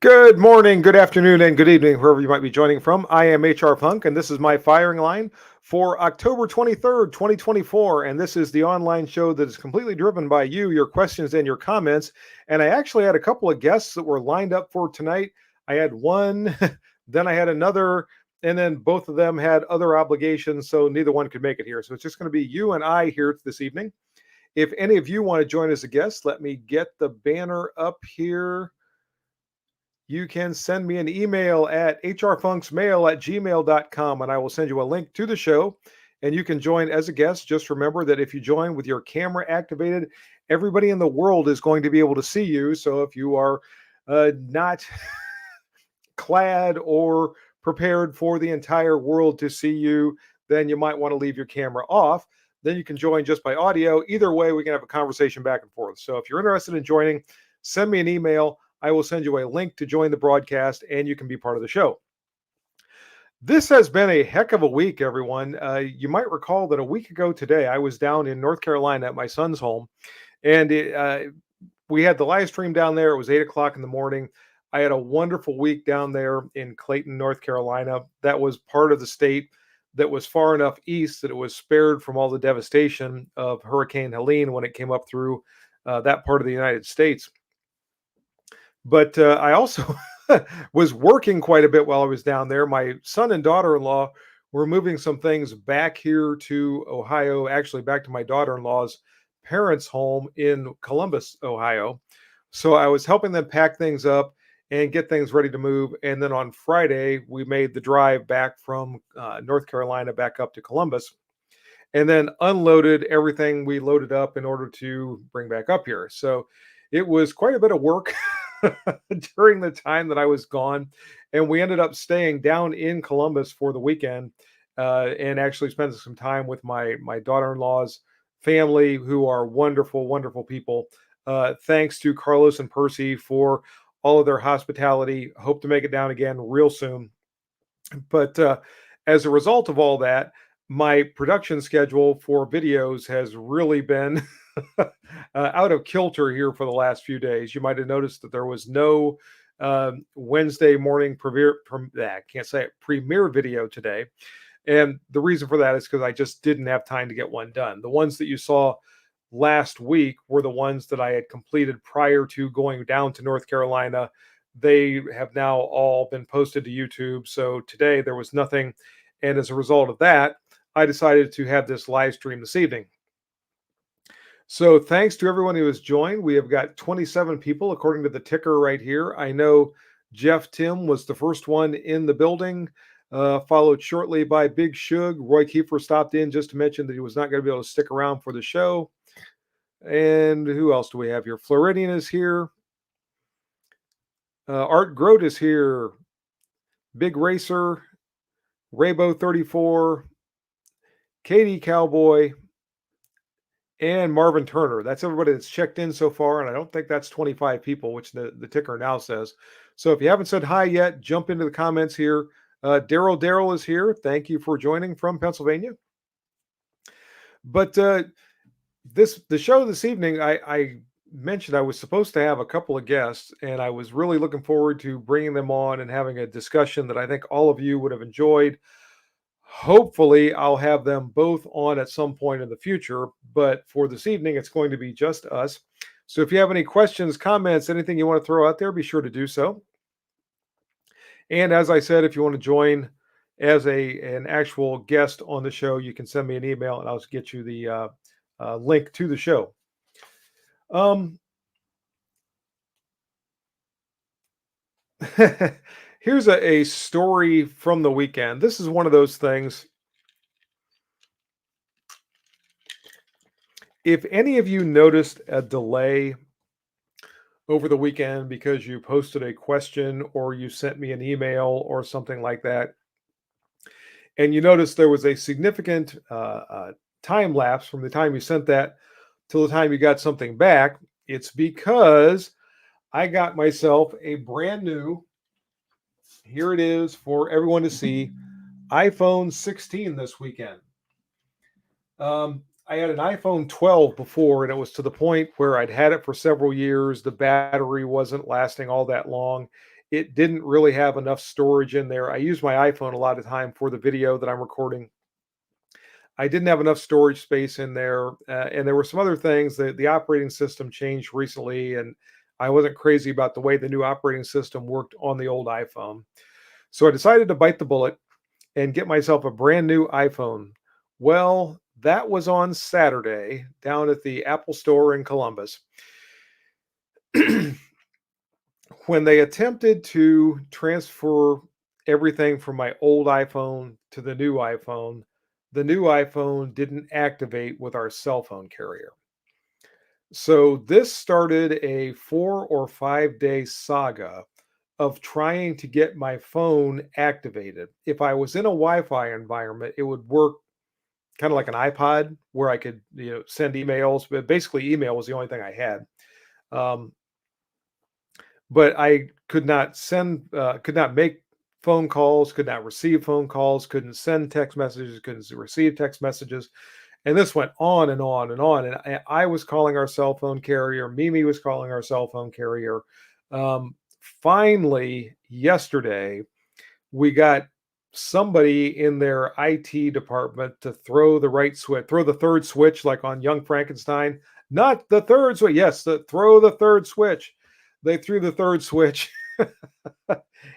Good morning, good afternoon, and good evening, wherever you might be joining from. I am HR Funk, and this is my firing line for October 23rd, 2024. And this is the online show that is completely driven by you, your questions, and your comments. And I actually had a couple of guests that were lined up for tonight. I had one, then I had another, and then both of them had other obligations, so neither one could make it here. So it's just going to be you and I here this evening. If any of you want to join as a guest, let me get the banner up here. You can send me an email at hrfunksmail@gmail.com and I will send you a link to the show and you can join as a guest. Just remember that if you join with your camera activated, everybody in the world is going to be able to see you. So if you are not clad or prepared for the entire world to see you, then you might want to leave your camera off. Then you can join just by audio. Either way, we can have a conversation back and forth. So if you're interested in joining, send me an email. I will send you a link to join the broadcast and you can be part of the show. This has been a heck of a week, everyone. You might recall that a week ago today, I was down in North Carolina at my son's home, and we had the live stream down there. It was 8 o'clock in the morning. I had a wonderful week down there in Clayton, North Carolina. That was part of the state that was far enough east that it was spared from all the devastation of Hurricane Helene when it came up through that part of the United States. But I also was working quite a bit while I was down there. My son and daughter-in-law were moving some things back here to Ohio, actually back to my daughter-in-law's parents' home in Columbus, Ohio. So I was helping them pack things up and get things ready to move. And then on Friday, we made the drive back from North Carolina back up to Columbus and then unloaded everything we loaded up in order to bring back up here. So it was quite a bit of work during the time that I was gone. And we ended up staying down in Columbus for the weekend and actually spending some time with my daughter-in-law's family, who are wonderful, wonderful people. Thanks to Carlos and Percy for all of their hospitality. Hope to make it down again real soon. But as a result of all that, my production schedule for videos has really been out of kilter here for the last few days. You might have noticed that there was no Wednesday morning premiere video today. And the reason for that is because I just didn't have time to get one done. The ones that you saw last week were the ones that I had completed prior to going down to North Carolina. They have now all been posted to YouTube. So today there was nothing. And as a result of that, I decided to have this live stream this evening. So thanks to everyone who has joined. We have got 27 people according to the ticker right here. I know Jeff Tim was the first one in the building, followed shortly by Big Shug. Roy Kiefer stopped in just to mention that he was not going to be able to stick around for the show. And who else do we have here? Floridian is here. Art Grote is here. Big Racer, Raybo 34, Katie Cowboy, and Marvin Turner. That's everybody that's checked in so far, and I don't think that's 25 people, which the ticker now says. So if you haven't said hi yet, jump into the comments here. Daryl is here. Thank you for joining from Pennsylvania. But the show this evening, I mentioned I was supposed to have a couple of guests, and I was really looking forward to bringing them on and having a discussion that I think all of you would have enjoyed. Hopefully, I'll have them both on at some point in the future, but for this evening, it's going to be just us. So if you have any questions, comments, anything you want to throw out there, be sure to do so. And as I said, if you want to join as an actual guest on the show, you can send me an email and I'll get you the link to the show. Here's a story from the weekend. This is one of those things. If any of you noticed a delay over the weekend because you posted a question or you sent me an email or something like that, and you noticed there was a significant time lapse from the time you sent that till the time you got something back, it's because I got myself a brand new, here it is for everyone to see, iPhone 16 this weekend. I had an iPhone 12 before, and it was to the point where I'd had it for several years. The battery wasn't lasting all that long. it didn't really have enough storage in there. I use my iPhone a lot of time for the video that I'm recording. I didn't have enough storage space in there, and there were some other things. The operating system changed recently, and I wasn't crazy about the way the new operating system worked on the old iPhone. So I decided to bite the bullet and get myself a brand new iPhone. Well, that was on Saturday down at the Apple Store in Columbus. When they attempted to transfer everything from my old iPhone to the new iPhone didn't activate with our cell phone carrier. So this started a 4 or 5 day saga of trying to get my phone activated. If I was in a Wi-Fi environment, it would work kind of like an iPod where I could, send emails, but basically email was the only thing I had. Um, but I could not make phone calls, could not receive phone calls, couldn't send text messages, couldn't receive text messages. And this went on and on and on. And I was calling our cell phone carrier. Mimi was calling our cell phone carrier. Um, Finally, yesterday, we got somebody in their IT department to throw the right switch, throw the third switch, like on Young Frankenstein. Not the third switch. Yes, throw the third switch. They threw the third switch.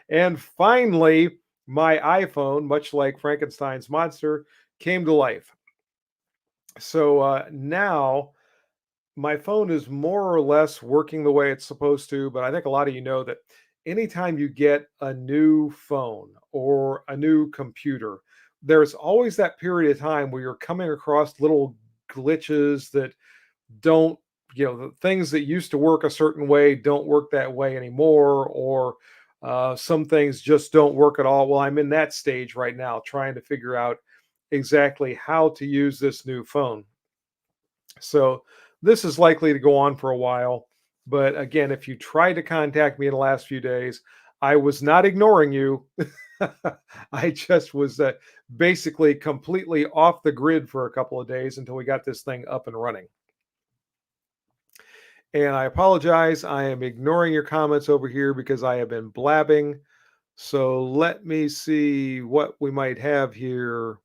And finally, my iPhone, much like Frankenstein's monster, came to life. So now my phone is more or less working the way it's supposed to, but I think a lot of you know that anytime you get a new phone or a new computer, there's always that period of time where you're coming across little glitches that don't, the things that used to work a certain way don't work that way anymore, or some things just don't work at all. Well, I'm in that stage right now, trying to figure out exactly how to use this new phone. So this is likely to go on for a while. But again, if you tried to contact me in the last few days, I was not ignoring you. I just was basically completely off the grid for a couple of days until we got this thing up and running. And I apologize. I am ignoring your comments over here because I have been blabbing. So let me see what we might have here.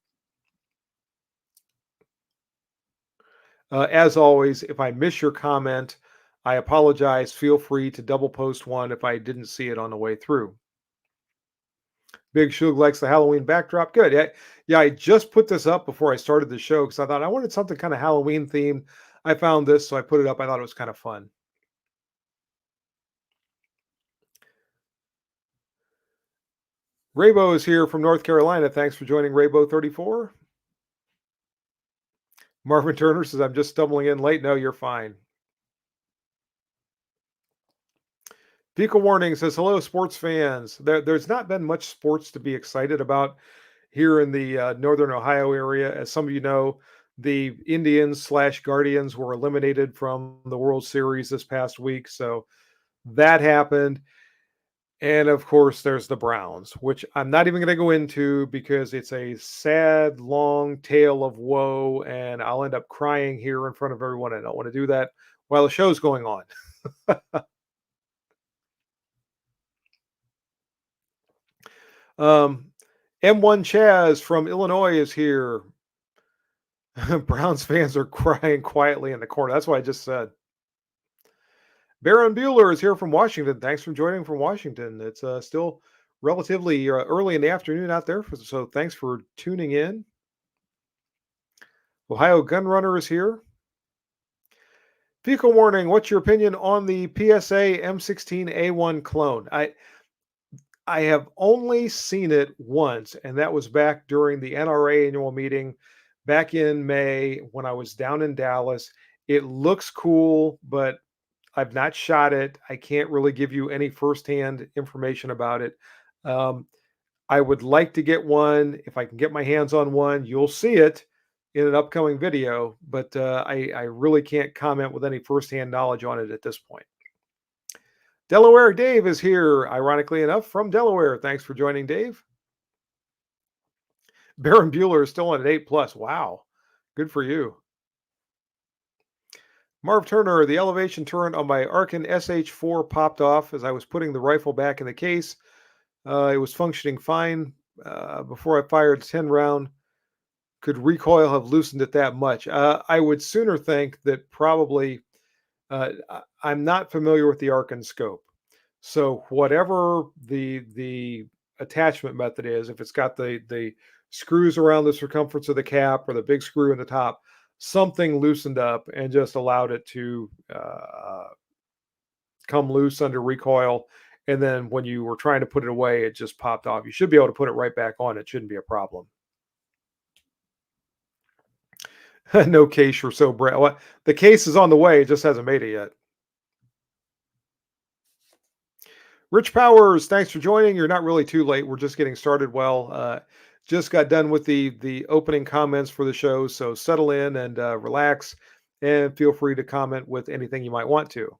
As always, if I miss your comment, I apologize. Feel free to double post one if I didn't see it on the way through. Big Shug likes the Halloween backdrop. Good. Yeah, yeah, I just put this up before I started the show because I thought I wanted something kind of Halloween themed. I found this, so I put it up. I thought it was kind of fun. Raybo is here from North Carolina. Thanks for joining Raybo34. Marvin Turner says, I'm just stumbling in late. No, you're fine. Pico Warning says, hello, sports fans. There's not been much sports to be excited about here in the Northern Ohio area. As some of you know, the Indians/Guardians were eliminated from the World Series this past week. So that happened. And of course, there's the Browns, which I'm not even going to go into because it's a sad, long tale of woe. And I'll end up crying here in front of everyone. I don't want to do that while the show's going on. M1 Chaz from Illinois is here. Browns fans are crying quietly in the corner. That's what I just said. Baron Bueller is here from Washington. Thanks for joining from Washington. It's still relatively early in the afternoon out there, so thanks for tuning in. Ohio Gunrunner is here. Vehicle warning, what's your opinion on the PSA M16A1 clone? I have only seen it once, and that was back during the NRA annual meeting back in May when I was down in Dallas. It looks cool, but I've not shot it. I can't really give you any firsthand information about it. I would like to get one. If I can get my hands on one, you'll see it in an upcoming video, but I really can't comment with any firsthand knowledge on it at this point. Delaware Dave is here, ironically enough, from Delaware. Thanks for joining, Dave. Baron Bueller is still on an 8+. Wow. Good for you. Marv Turner, the elevation turret on my Arkin SH4 popped off as I was putting the rifle back in the case. It was functioning fine before I fired 10 round. Could recoil have loosened it that much? I would sooner think that probably I'm not familiar with the Arkin scope. So whatever the attachment method is, if it's got the screws around the circumference of the cap or the big screw in the top, something loosened up and just allowed it to come loose under recoil. And then when you were trying to put it away, it just popped off. You should be able to put it right back on. It shouldn't be a problem. No case or so, Brett. Well, the case is on the way. It just hasn't made it yet. Rich Powers, thanks for joining. You're not really too late. We're just getting started. Well, just got done with the opening comments for the show, so settle in and relax, and feel free to comment with anything you might want to.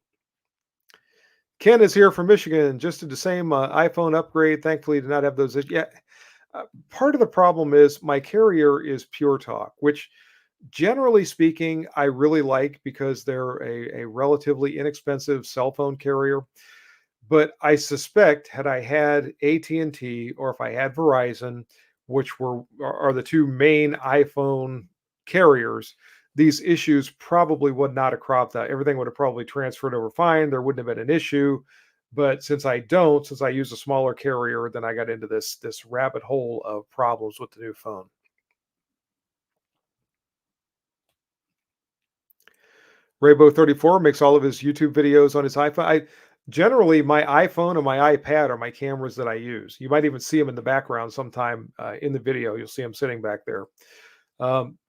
Ken is here from Michigan. Just did the same iPhone upgrade. Thankfully, did not have those. Yeah, part of the problem is my carrier is Pure Talk, which generally speaking, I really like because they're a relatively inexpensive cell phone carrier. But I suspect had I had AT&T or if I had Verizon, which are the two main iPhone carriers, these issues probably would not have cropped out. Everything would have probably transferred over fine. There wouldn't have been an issue. But since I use a smaller carrier, then I got into this rabbit hole of problems with the new phone. Raybo34 makes all of his YouTube videos on his iPhone. I generally my iPhone and my iPad are my cameras that I use. You might even see them in the background sometime in the video. You'll see them sitting back there.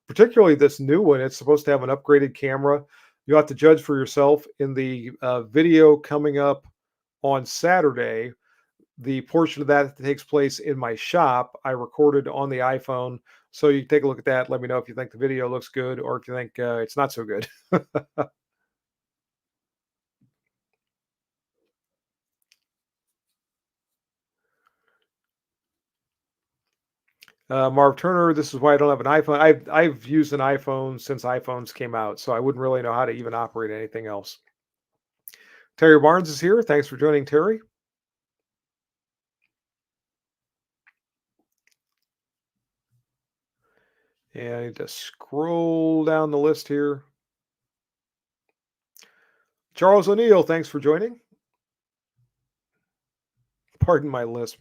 Particularly this new one, it's supposed to have an upgraded camera. You have to judge for yourself in the video coming up on Saturday. The portion of that takes place in my shop. I recorded on the iPhone. So you can take a look at that. Let me know if you think the video looks good or if you think it's not so good. Marv Turner, this is why I don't have an iPhone. I've used an iPhone since iPhones came out, so I wouldn't really know how to even operate anything else. Terry Barnes is here. Thanks for joining, Terry. And I need to scroll down the list here. Charles O'Neill, thanks for joining. Pardon my lisp.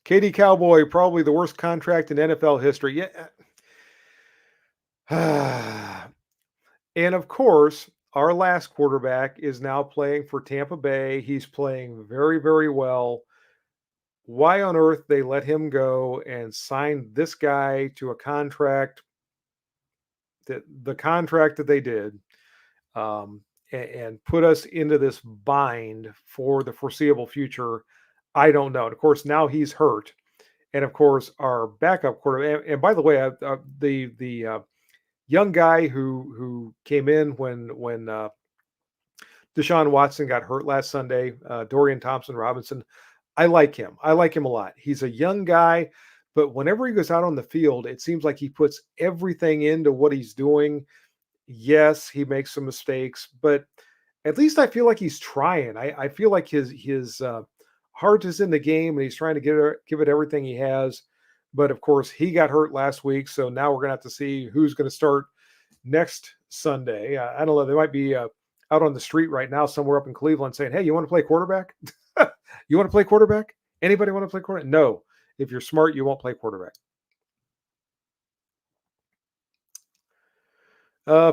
Katie Cowboy, probably the worst contract in NFL history. Yeah. And of course, our last quarterback is now playing for Tampa Bay. He's playing very, very well. Why on earth they let him go and sign this guy to a contract that the contract that they did and put us into this bind for the foreseeable future? I don't know. And of course, now he's hurt. And of course, our backup quarterback. And by the way, the young guy who came in when Deshaun Watson got hurt last Sunday, Dorian Thompson Robinson. I like him. I like him a lot. He's a young guy, but whenever he goes out on the field, it seems like he puts everything into what he's doing. Yes, he makes some mistakes, but at least I feel like he's trying. I feel like his heart is in the game and he's trying to give it everything he has. But of course, he got hurt last week, so now we're gonna have to see who's going to start next Sunday. I don't know. They might be out on the street right now somewhere up in Cleveland saying, "Hey, you want to play quarterback? You want to play quarterback? Anybody want to play quarterback?" No. If you're smart, you won't play quarterback.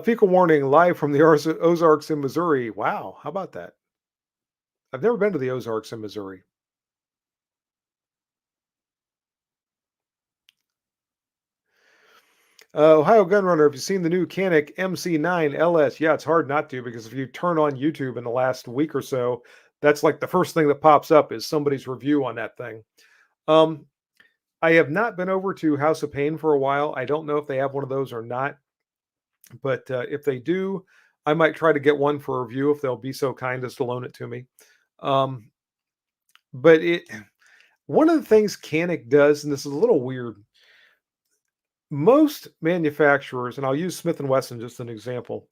Fecal warning live from the Ozarks in Missouri. Wow, how about that? I've never been to the Ozarks in Missouri. Ohio Gunrunner, have you seen the new Canik MC9 LS? Yeah, it's hard not to because if you turn on YouTube in the last week or so, that's like the first thing that pops up is somebody's review on that thing. Um, I have not been over to House of Pain for a while. I don't know if they have one of those or not, but if they do, I might try to get one for a review if they'll be so kind as to loan it to me. Um, but one of the things Canik does, and this is a little weird, Most manufacturers, and I'll use Smith and Wesson just an example,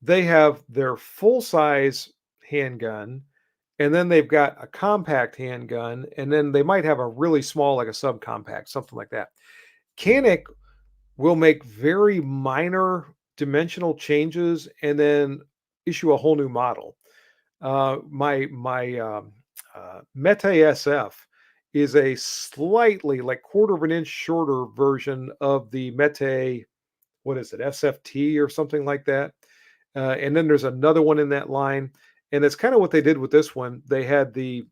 they have their full size handgun, and then they've got a compact handgun, and then they might have a really small, like a subcompact, something like that. Canik will make very minor dimensional changes and then issue a whole new model. My Meta SF is a slightly like quarter of an inch shorter version of the Meta, what is it, SFT or something like that. And then there's another one in that line, and it's kind of what they did with this one. They had the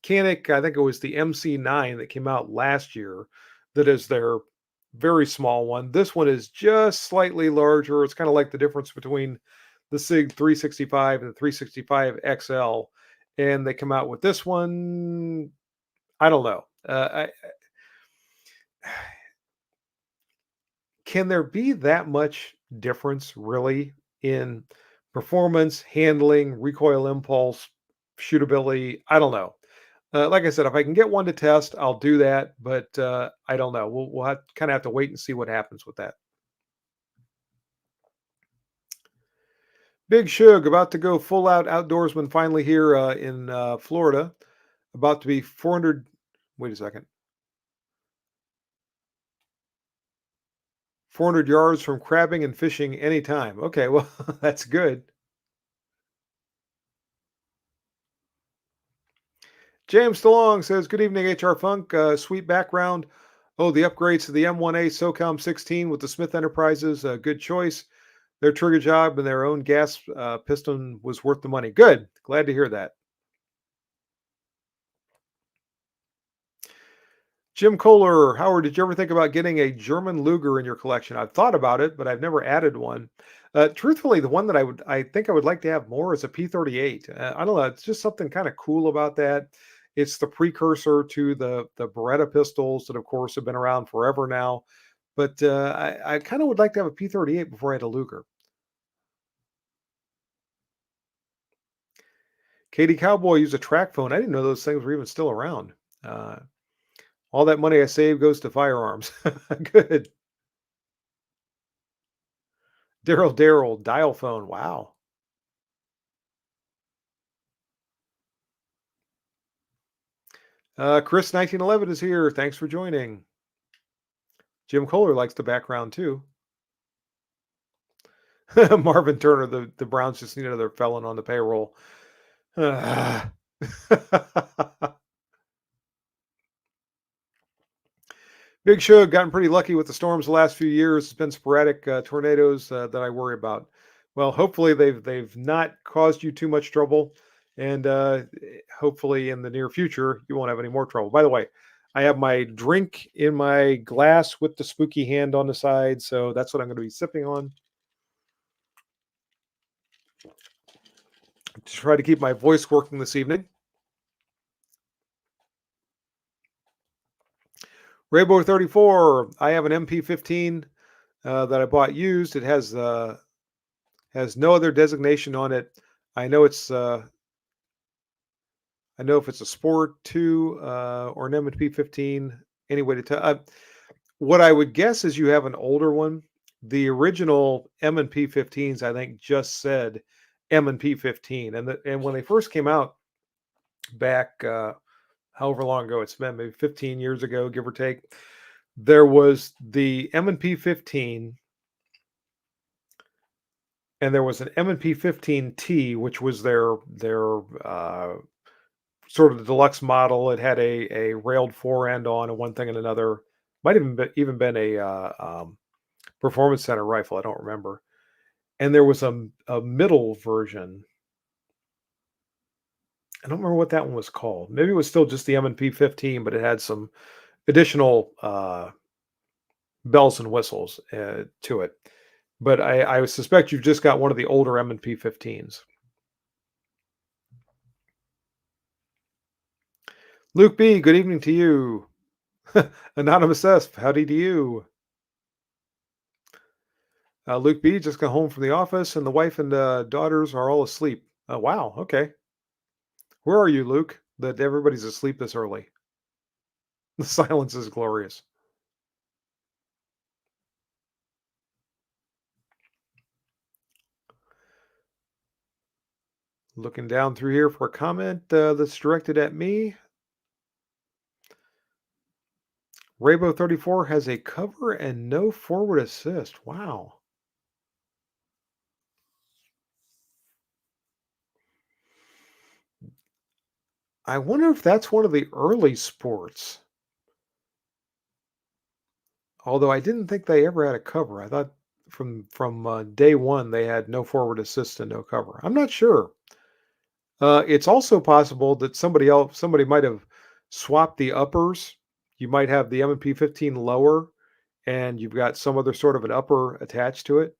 Canik, I think it was the MC9 that came out last year, that is their very small one. This one is just slightly larger. It's kind of like the difference between the SIG 365 and the 365 XL. And they come out with this one. I don't know. Can there be that much difference really in performance, handling, recoil impulse, shootability? I don't know. Like I said, if I can get one to test, I'll do that. But I don't know. We'll have, kind of have to wait and see what happens with that. Big Shug about to go full out outdoorsman finally here in Florida. About to be 400. Wait a second. 400 yards from crabbing and fishing anytime. Okay, well, that's good. James DeLong says, "Good evening, HR Funk. Sweet background. Oh, the upgrades to the M1A SOCOM 16 with the Smith Enterprises. Good choice. Their trigger job and their own gas piston was worth the money. Good. Glad to hear that." Jim Kohler, Howard, did you ever think about getting a German Luger in your collection? I've thought about it, but I've never added one. Truthfully, the one that I think I would like to have more is a P38. I don't know. It's just something kind of cool about that. It's the precursor to the Beretta pistols that, of course, have been around forever now. But I kind of would like to have a P38 before I had a Luger. Katie Cowboy used a track phone. I didn't know those things were even still around. Uh, all that money I save goes to firearms. Good. Daryl, dial phone. Wow. Chris 1911 is here. Thanks for joining. Jim Kohler likes the background too. Marvin Turner, the Browns just need another felon on the payroll. Big Show gotten pretty lucky with the storms the last few years. It's been sporadic tornadoes that I worry about. Well, hopefully they've not caused you too much trouble, and hopefully in the near future you won't have any more trouble. By the way, I have my drink in my glass with the spooky hand on the side, so that's what I'm going to be sipping on to try to keep my voice working this evening. Rainbow 34. I have an MP15 that I bought used. It has no other designation on it. I know it's I know if it's a Sport 2 or an M&P15. Anyway, to tell, what I would guess is you have an older one. The original M&P15s, I think, just said M&P15, and when they first came out back, however long ago it's been, maybe 15 years ago, give or take, there was the M&P15, and there was an M&P15T, which was their sort of the deluxe model. It had a railed fore end on and one thing and another. Might even been a performance center rifle. I don't remember. And there was a middle version. I don't remember what that one was called. Maybe it was still just the M&P15, but it had some additional bells and whistles to it. But I suspect you've just got one of the older M&P15s. Luke B, good evening to you. Anonymous S, howdy to you. Luke B just got home from the office, and the wife and daughters are all asleep. Wow, okay. Where are you, Luke? That everybody's asleep this early. The silence is glorious. Looking down through here for a comment that's directed at me. Raybo 34 has a cover and no forward assist. Wow. I wonder if that's one of the early sports. Although I didn't think they ever had a cover. I thought from day one they had no forward assist and no cover. I'm not sure. It's also possible that somebody might have swapped the uppers. You might have the M&P 15 lower, and you've got some other sort of an upper attached to it.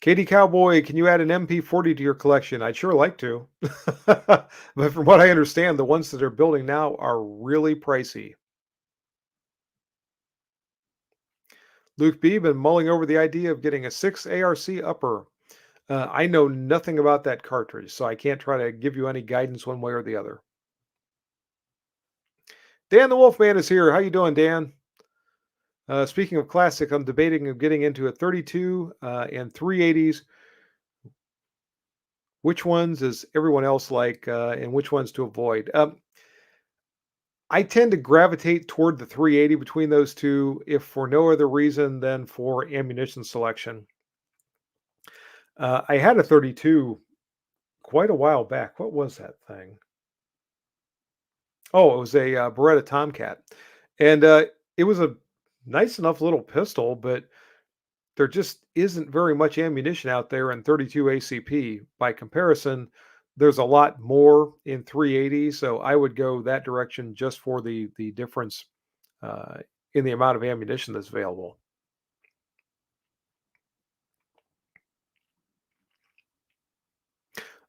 Katie Cowboy, can you add an MP40 to your collection? I'd sure like to. But from what I understand, the ones that they're building now are really pricey. Luke B. been mulling over the idea of getting a 6 ARC upper. I know nothing about that cartridge, so I can't try to give you any guidance one way or the other. Dan the Wolfman is here. How you doing, Dan? Speaking of classic, I'm debating of getting into a 32 and 380s. Which ones is everyone else like, and which ones to avoid? I tend to gravitate toward the 380 between those two, if for no other reason than for ammunition selection. I had a 32 quite a while back. What was that thing? Oh, it was a Beretta Tomcat, and it was a nice enough little pistol, but there just isn't very much ammunition out there in 32 ACP. By comparison, there's a lot more in 380, so I would go that direction just for the difference uh, in the amount of ammunition that's available.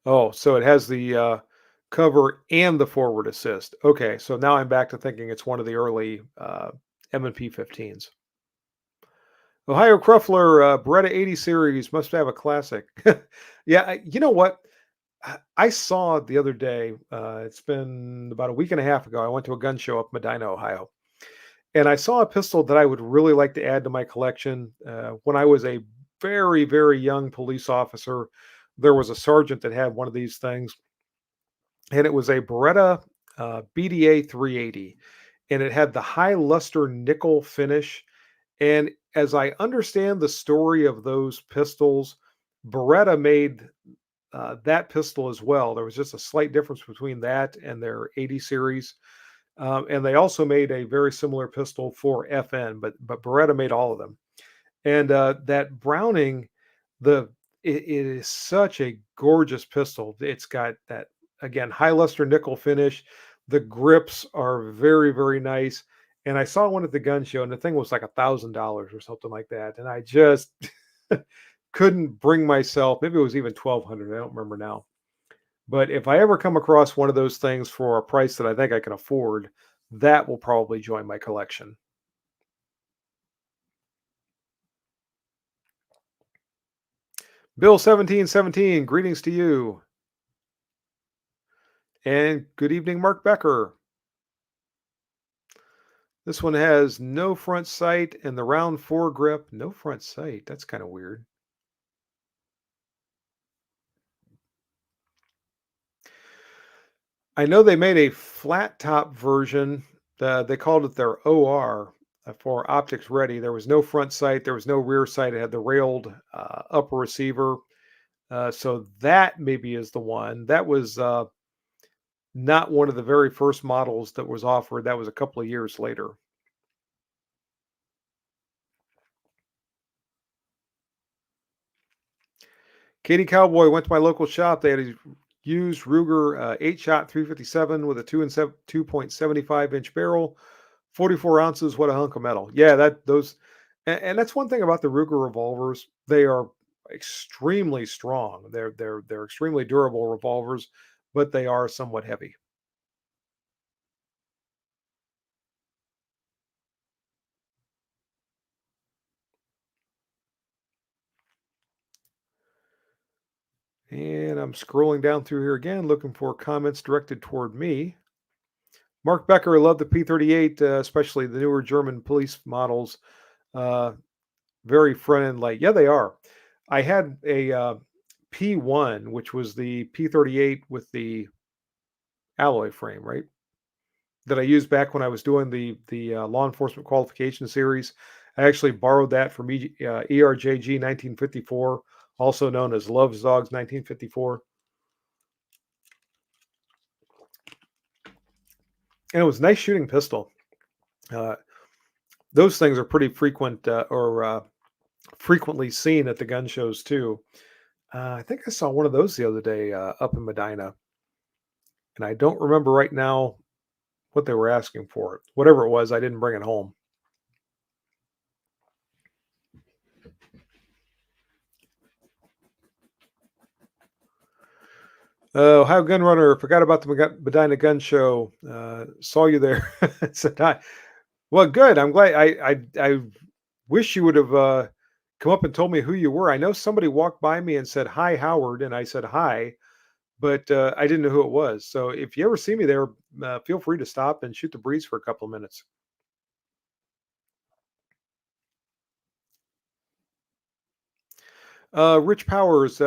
Oh, so it has the cover and the forward assist. Okay, so now I'm back to thinking it's one of the early M&P 15s. Ohio Cruffler, Beretta 80 series must have a classic. Yeah, you know what? I saw the other day, it's been about a week and a half ago. I went to a gun show up in Medina, Ohio, and I saw a pistol that I would really like to add to my collection. When I was a very, very young police officer, there was a sergeant that had one of these things, and it was a Beretta BDA 380, and it had the high luster nickel finish. And as I understand the story of those pistols, Beretta made that pistol as well. There was just a slight difference between that and their 80 series. And they also made a very similar pistol for FN, but Beretta made all of them. And that Browning, the it is such a gorgeous pistol. It's got that again high luster nickel finish. The grips are very very nice. And I saw one at the gun show, and the thing was like $1,000 or something like that. And I just couldn't bring myself. Maybe it was even 1,200. I don't remember now. But if I ever come across one of those things for a price that I think I can afford, that will probably join my collection. Bill 1717, greetings to you. And good evening, Mark Becker. This one has no front sight and the round foregrip. No front sight. That's kind of weird. I know they made a flat top version. They called it their OR for optics ready. There was no front sight. There was no rear sight. It had the railed upper receiver. So that maybe is the one. That was not one of the very first models that was offered. That was a couple of years later. Katie Cowboy went to my local shop. They had a used Ruger 8-shot 357 with a 2.75-inch barrel, 44 ounces. What a hunk of metal! Yeah, and that's one thing about the Ruger revolvers. They are extremely strong. They're extremely durable revolvers, but they are somewhat heavy. And I'm scrolling down through here again, looking for comments directed toward me. Mark Becker, I love the P-38, especially the newer German police models. Uh, Very front end light. Yeah, they are. I had a P1, which was the P-38 with the alloy frame, right? That I used back when I was doing the law enforcement qualification series. I actually borrowed that from ERJG 1954, also known as Love's Dogs 1954, and it was a nice shooting pistol. Uh, those things are pretty frequent or frequently seen at the gun shows too. I think I saw one of those the other day up in Medina, and I don't remember right now what they were asking for it. Whatever it was, I didn't bring it home. Ohio Gun Runner, forgot about the Medina Gun Show. Saw you there. Said hi. Well, good. I'm glad. I wish you would have come up and told me who you were. I know somebody walked by me and said hi, Howard, and I said hi, but I didn't know who it was. So if you ever see me there, feel free to stop and shoot the breeze for a couple of minutes. Rich Powers,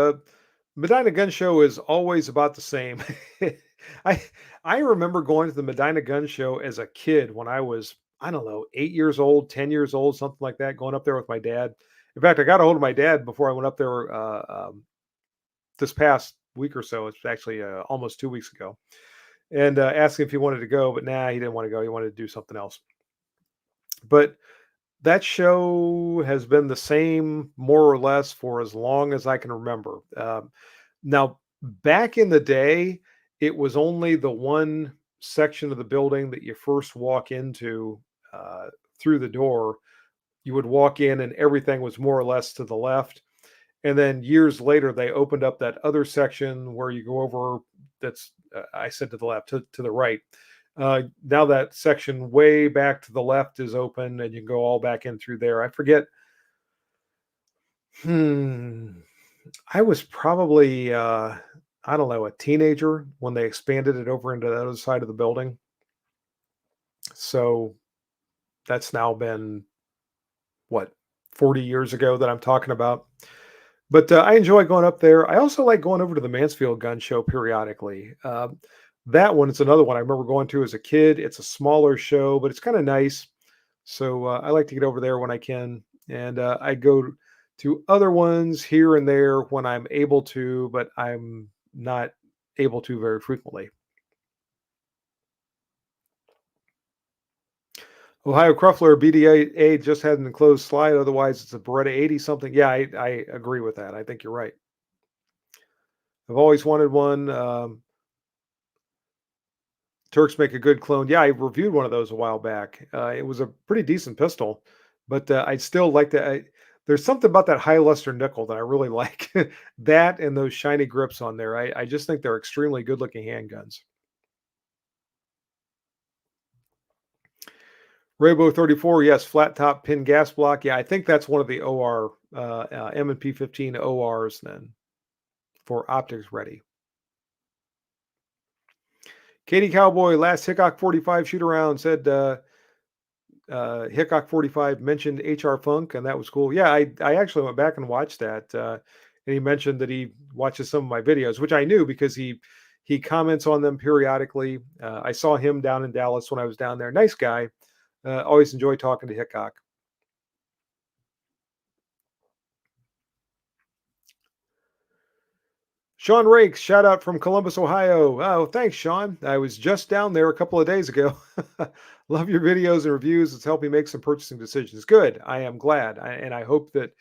Medina Gun Show is always about the same. I I remember going to the Medina Gun Show as a kid when I was, I don't know, 8 years old, 10 years old, something like that. Going up there with my dad. In fact, I got a hold of my dad before I went up there this past week or so. It's actually almost 2 weeks ago, and asked him if he wanted to go, but nah, he didn't want to go. He wanted to do something else. But that show has been the same more or less for as long as I can remember. Now, back in the day, it was only the one section of the building that you first walk into through the door. You would walk in, and everything was more or less to the left. And then years later, they opened up that other section where you go over. That's I said to the left, to the right. Now that section way back to the left is open, and you can go all back in through there. I forget. Hmm. I was probably I don't know, a teenager when they expanded it over into the other side of the building. So that's now been what, 40 years ago that I'm talking about. But I enjoy going up there. I also like going over to the Mansfield Gun Show periodically. That one is another one I remember going to as a kid. It's a smaller show, but it's kind of nice. So I like to get over there when I can, and I go to other ones here and there when I'm able to, but I'm not able to very frequently. Ohio Cruffler BDA just had an enclosed slide. Otherwise, it's a Beretta 80 something. Yeah, I agree with that. I think you're right. I've always wanted one. Turks make a good clone. Yeah, I reviewed one of those a while back. It was a pretty decent pistol, but I'd still like to. There's something about that high luster nickel that I really like. That and those shiny grips on there. I just think they're extremely good looking handguns. Raybo 34, yes, flat top pin gas block. Yeah, I think that's one of the OR M&P 15 ORs then for optics ready. Katie Cowboy, last Hickok 45 shoot around said Hickok 45 mentioned HR Funk, and that was cool. Yeah, I actually went back and watched that, and he mentioned that he watches some of my videos, which I knew because he comments on them periodically. I saw him down in Dallas when I was down there. Nice guy. Always enjoy talking to Hickok. Sean Rakes, shout out from Columbus, Ohio. Oh, thanks, Sean. I was just down there a couple of days ago. Love your videos and reviews. It's helped me make some purchasing decisions. Good. I am glad. And I hope that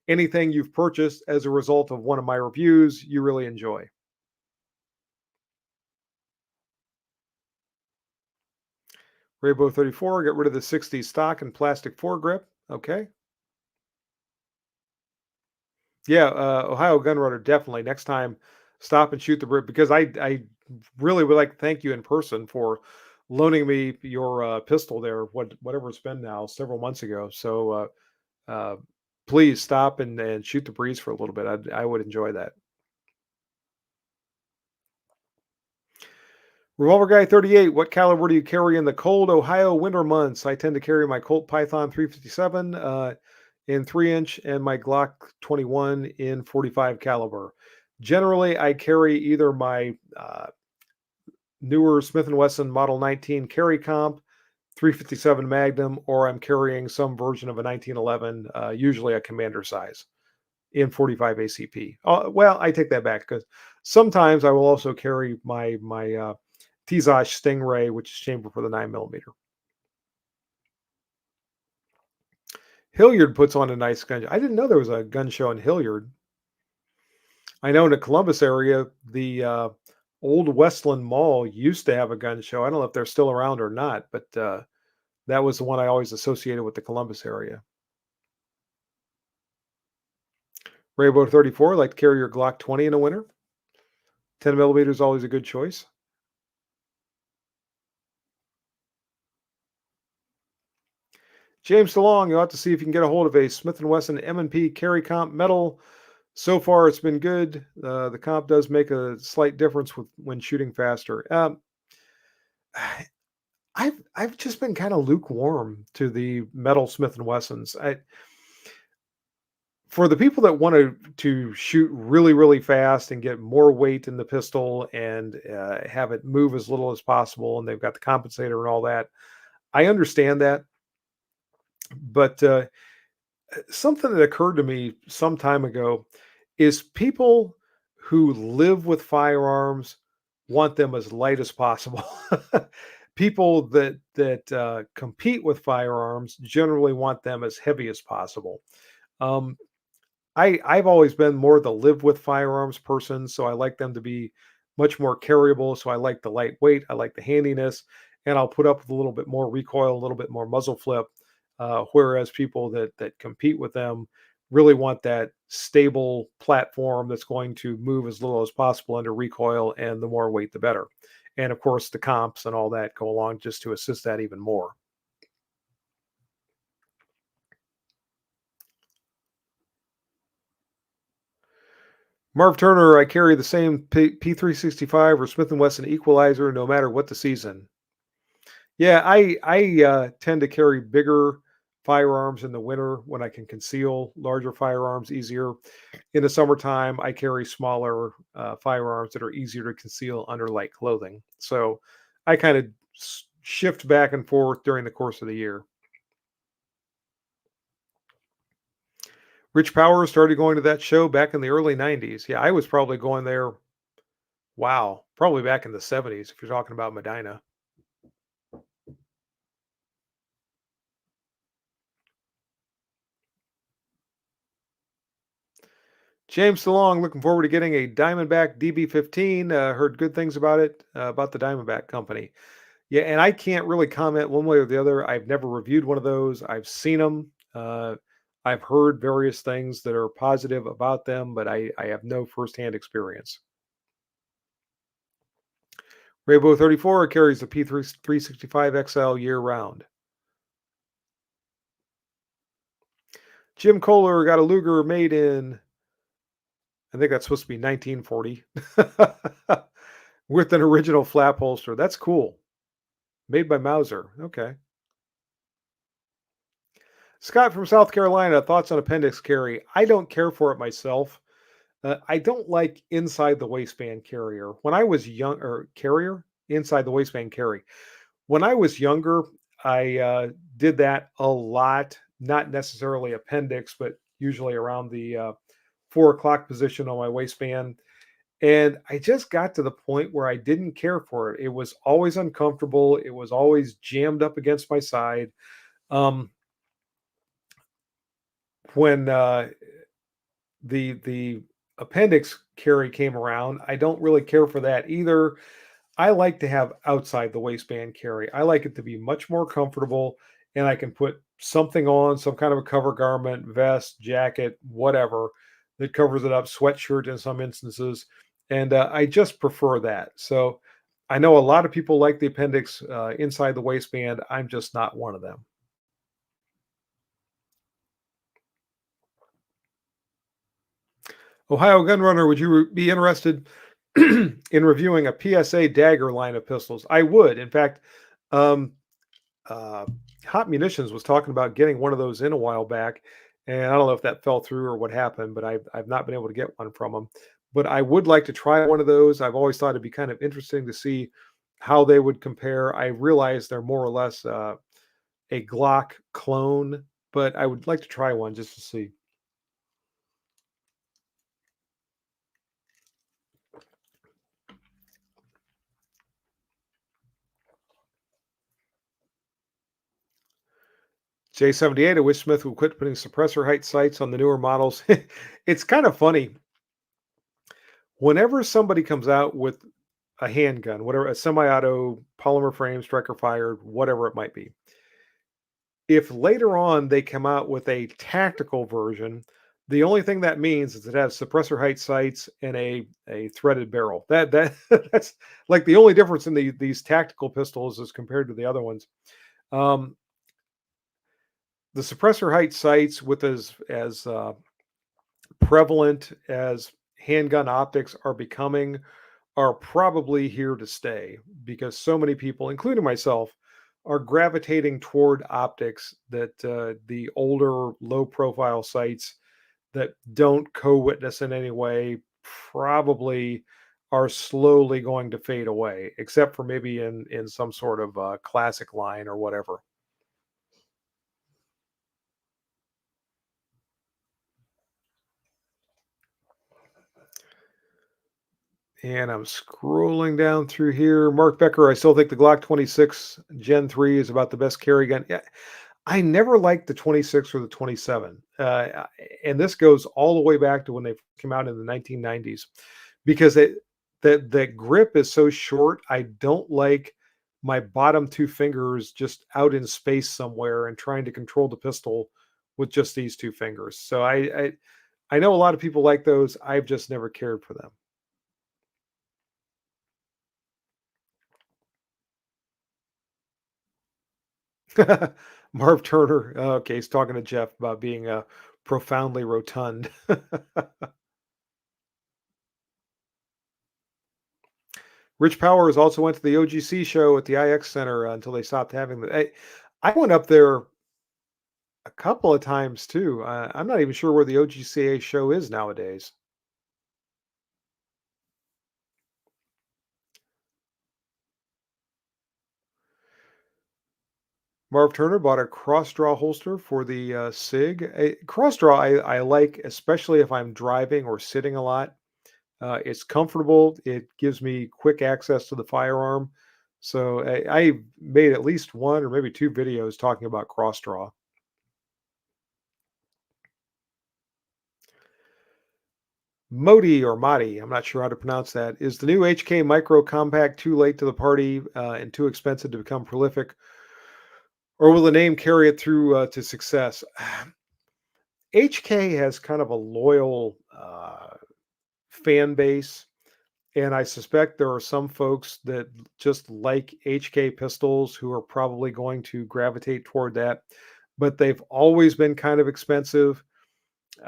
anything you've purchased as a result of one of my reviews, you really enjoy. Raybo 34, get rid of the 60 stock and plastic foregrip. Okay. Yeah, Ohio Gun Runner, definitely. Next time, stop and shoot the bird because I really would like to thank you in person for loaning me your pistol there, whatever it's been now, several months ago. So uh, please stop and shoot the breeze for a little bit. I would enjoy that. Revolver Guy 38, what caliber do you carry in the cold Ohio winter months? I tend to carry my Colt Python 357 in 3-inch and my Glock 21 in 45 caliber. Generally, I carry either my newer Smith& Wesson Model 19 Carry Comp 357 Magnum, or I'm carrying some version of a 1911, usually a commander size in 45 ACP. Well, I take that back because sometimes I will also carry my Tizosh Stingray, which is chambered for the 9 millimeter. Hilliard puts on a nice gun. I didn't know there was a gun show in Hilliard. I know in the Columbus area, the old Westland Mall used to have a gun show. I don't know if they're still around or not, but that was the one I always associated with the Columbus area. Rainbow 34, like to carry your Glock 20 in the winter. 10 millimeter is always a good choice. James DeLong, you'll have to see if you can get a hold of a Smith & Wesson M&P Carry Comp metal. So far, it's been good. The comp does make a slight difference when shooting faster. I've just been kind of lukewarm to the metal Smith & Wessons. For the people that want to shoot really, really fast and get more weight in the pistol and have it move as little as possible, and they've got the compensator and all that, I understand that. But something that occurred to me some time ago is people who live with firearms want them as light as possible. People that compete with firearms generally want them as heavy as possible. Um, I've always been more the live with firearms person, so I like them to be much more carryable. So I like the lightweight, I like the handiness, and I'll put up with a little bit more recoil, a little bit more muzzle flip. Whereas people that compete with them really want that stable platform that's going to move as little as possible under recoil, and the more weight, the better. And of course, the comps and all that go along just to assist that even more. Marv Turner, I carry the same P365 or Smith & Wesson equalizer no matter what the season. Yeah, I tend to carry bigger firearms in the winter when I can conceal larger firearms easier. In the summertime, I carry smaller firearms that are easier to conceal under light clothing. So I kind of shift back and forth during the course of the year. Rich Powers started going to that show back in the early 90s. Yeah, I was probably going there, wow, probably back in the 70s if you're talking about Medina. James DeLong, looking forward to getting a Diamondback DB15. Heard good things about it, about the Diamondback company. Yeah, and I can't really comment one way or the other. I've never reviewed one of those. I've seen them. I've heard various things that are positive about them, but I have no firsthand experience. Rainbow 34 carries the P3 365 XL year round. Jim Kohler got a Luger made in, I think that's supposed to be 1940, with an original flap holster. That's cool. Made by Mauser. Okay. Scott from South Carolina, thoughts on appendix carry. I don't care for it myself. I don't like inside the waistband carrier. When I was young, or carrier inside the waistband carry. When I was younger, I did that a lot. Not necessarily appendix, but usually around the 4 o'clock position on my waistband. And I just got to the point where I didn't care for it. It was always uncomfortable. It was always jammed up against my side. Um, when the appendix carry came around, I don't really care for that either. I like to have outside the waistband carry. I like it to be much more comfortable, and I can put something on, some kind of a cover garment, vest, jacket, whatever that covers it up, sweatshirt in some instances. And I just prefer that. So I know a lot of people like the appendix inside the waistband. I'm just not one of them. Ohio Gunrunner, would you be interested in reviewing a PSA dagger line of pistols. I would. In fact, um, uh, Hot Munitions was talking about getting one of those in a while back, and I don't know if that fell through or what happened, but I've not been able to get one from them. But I would like to try one of those. I've always thought it'd be kind of interesting to see how they would compare. I realize they're more or less a Glock clone, but I would like to try one just to see. J78, I wish Smith would quit putting suppressor height sights on the newer models. It's kind of funny. Whenever somebody comes out with a handgun, whatever, a semi-auto, polymer frame, striker fired, whatever it might be, if later on they come out with a tactical version, the only thing that means is it has suppressor height sights and a threaded barrel. That that's like the only difference in these tactical pistols as compared to the other ones. Um, the suppressor height sights with as prevalent as handgun optics are becoming are probably here to stay because so many people, including myself, are gravitating toward optics that the older low profile sites that don't co-witness in any way probably are slowly going to fade away, except for maybe in some sort of classic line or whatever. And I'm scrolling down through here. Mark Becker, I still think the Glock 26 Gen 3 is about the best carry gun. Yeah, I never liked the 26 or the 27. And this goes all the way back to when they came out in the 1990s because that grip is so short. I don't like my bottom two fingers just out in space somewhere and trying to control the pistol with just these two fingers. So I know a lot of people like those. I've just never cared for them. Marv Turner. Okay, he's talking to Jeff about being profoundly rotund. Rich Powers also went to the OGC show at the IX Center until they stopped having the. I went up there a couple of times too. I'm not even sure where the OGCA show is nowadays. Marv Turner bought a cross draw holster for the SIG. A cross draw I like, especially if I'm driving or sitting a lot. It's comfortable. It gives me quick access to the firearm. So I made at least one or maybe two videos talking about cross draw. Modi or Madi, I'm not sure how to pronounce that. Is the new HK Micro Compact too late to the party and too expensive to become prolific, or will the name carry it through to success? HK has kind of a loyal fan base, and I suspect there are some folks that just like HK pistols who are probably going to gravitate toward that, but they've always been kind of expensive.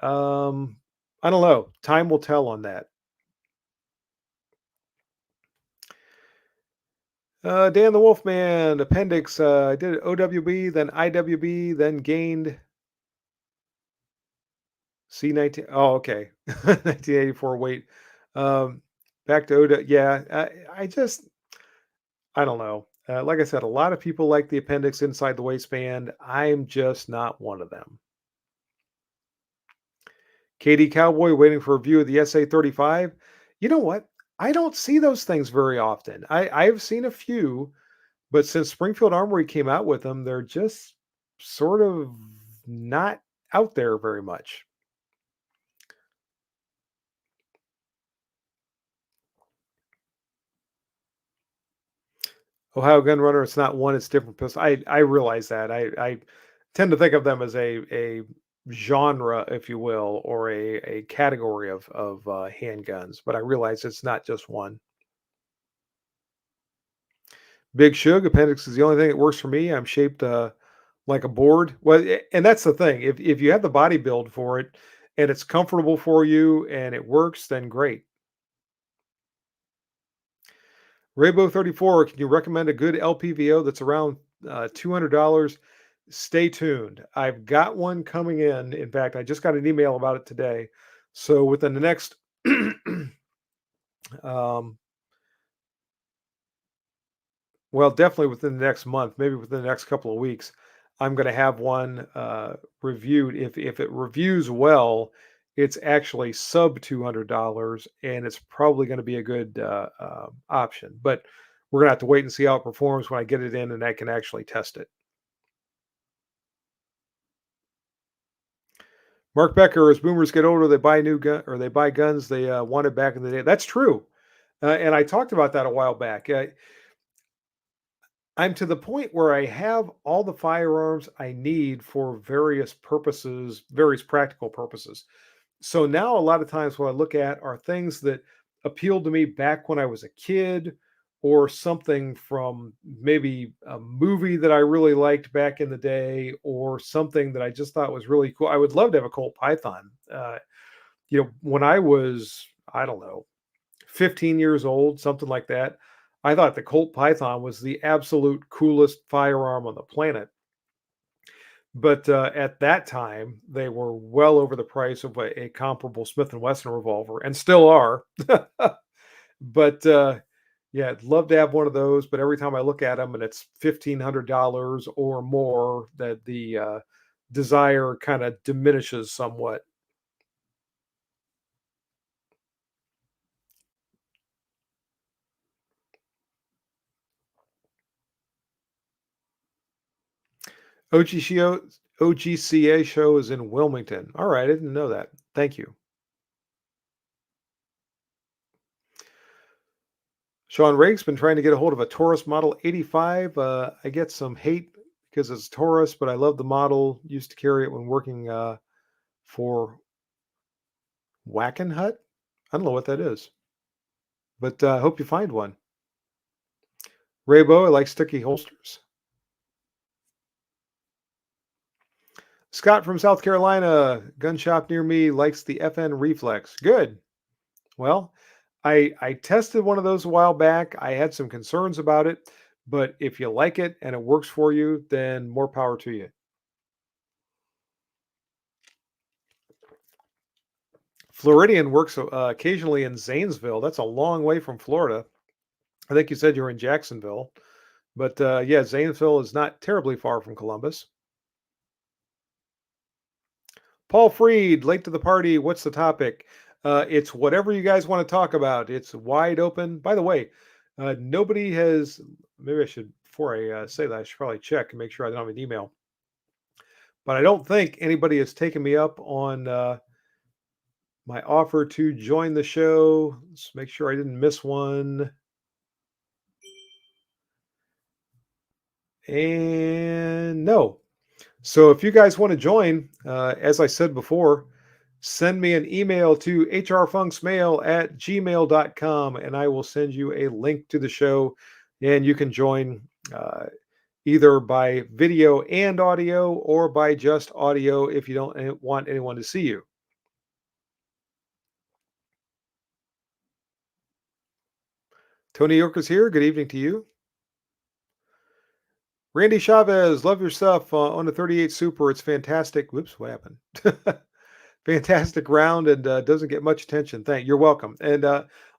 Um, I don't know. Time will tell on that. Dan the Wolfman appendix. I did OWB, then IWB, then gained C19. Oh, okay. 1984 weight. Um, back to OW. Yeah, I don't know. Like I said, a lot of people like the appendix inside the waistband. I'm just not one of them. KD Cowboy waiting for a view of the SA-35. You know what? I don't see those things very often. I've seen a few, but since Springfield Armory came out with them, they're just sort of not out there very much. Ohio Gun Runner, it's not one, it's different pistol. I realize that. I tend to think of them as a genre, if you will, or a category of handguns, but I realize it's not just one. Big Shug appendix is the only thing that works for me. I'm shaped like a board. Well, and that's the thing. If you have the body build for it and it's comfortable for you and it works, then great. Raybo 34, can you recommend a good LPVO that's around $200? Stay tuned. I've got one coming in. In fact, I just got an email about it today. So within the next um, well, definitely within the next month, maybe within the next couple of weeks, I'm going to have one reviewed. If it reviews well, it's actually sub $200, and it's probably going to be a good option. But we're going to have to wait and see how it performs when I get it in, and I can actually test it. Mark Becker, as boomers get older, they buy new gun or they buy guns they wanted back in the day. That's true, and I talked about that a while back. I'm to the point where I have all the firearms I need for various purposes, various practical purposes. So now a lot of times what I look at are things that appealed to me back when I was a kid or something from maybe a movie that I really liked back in the day or something that I just thought was really cool. I would love to have a Colt Python. When I was, I don't know, 15 years old, something like that. I thought the Colt Python was the absolute coolest firearm on the planet. But at that time, they were well over the price of a comparable Smith and Wesson revolver, and still are. But yeah, I'd love to have one of those. But every time I look at them, and it's $1,500 or more, that the desire kind of diminishes somewhat. OGCO OGCA show is in Wilmington. All right, I didn't know that. Thank you. Sean Rake's been trying to get a hold of a Taurus Model 85. I get some hate because it's Taurus, but I love the model. Used to carry it when working for Wackenhut. I don't know what that is, but I hope you find one. Raybo, I like sticky holsters. Scott from South Carolina, gun shop near me, likes the FN Reflex. Good. Well, I tested one of those a while back. I had some concerns about it, but if you like it and it works for you, then more power to you. Floridian works occasionally in Zanesville. That's a long way from Florida. I think you said you were in Jacksonville, but yeah, Zanesville is not terribly far from Columbus. Paul Freed, late to the party. What's the topic? It's whatever you guys want to talk about. It's wide open. By the way, nobody has. Maybe I should, before I say that, I should probably check and make sure I don't have an email. But I don't think anybody has taken me up on my offer to join the show. Let's make sure I didn't miss one. And no. So if you guys want to join, as I said before, send me an email to hrfunksmail@gmail.com and I will send you a link to the show. And you can join either by video and audio or by just audio if you don't want anyone to see you. Tony Yorkers here. Good evening to you. Randy Chavez, love your stuff on the 38 Super. It's fantastic. Whoops, what happened? Fantastic round and doesn't get much attention. You're welcome. And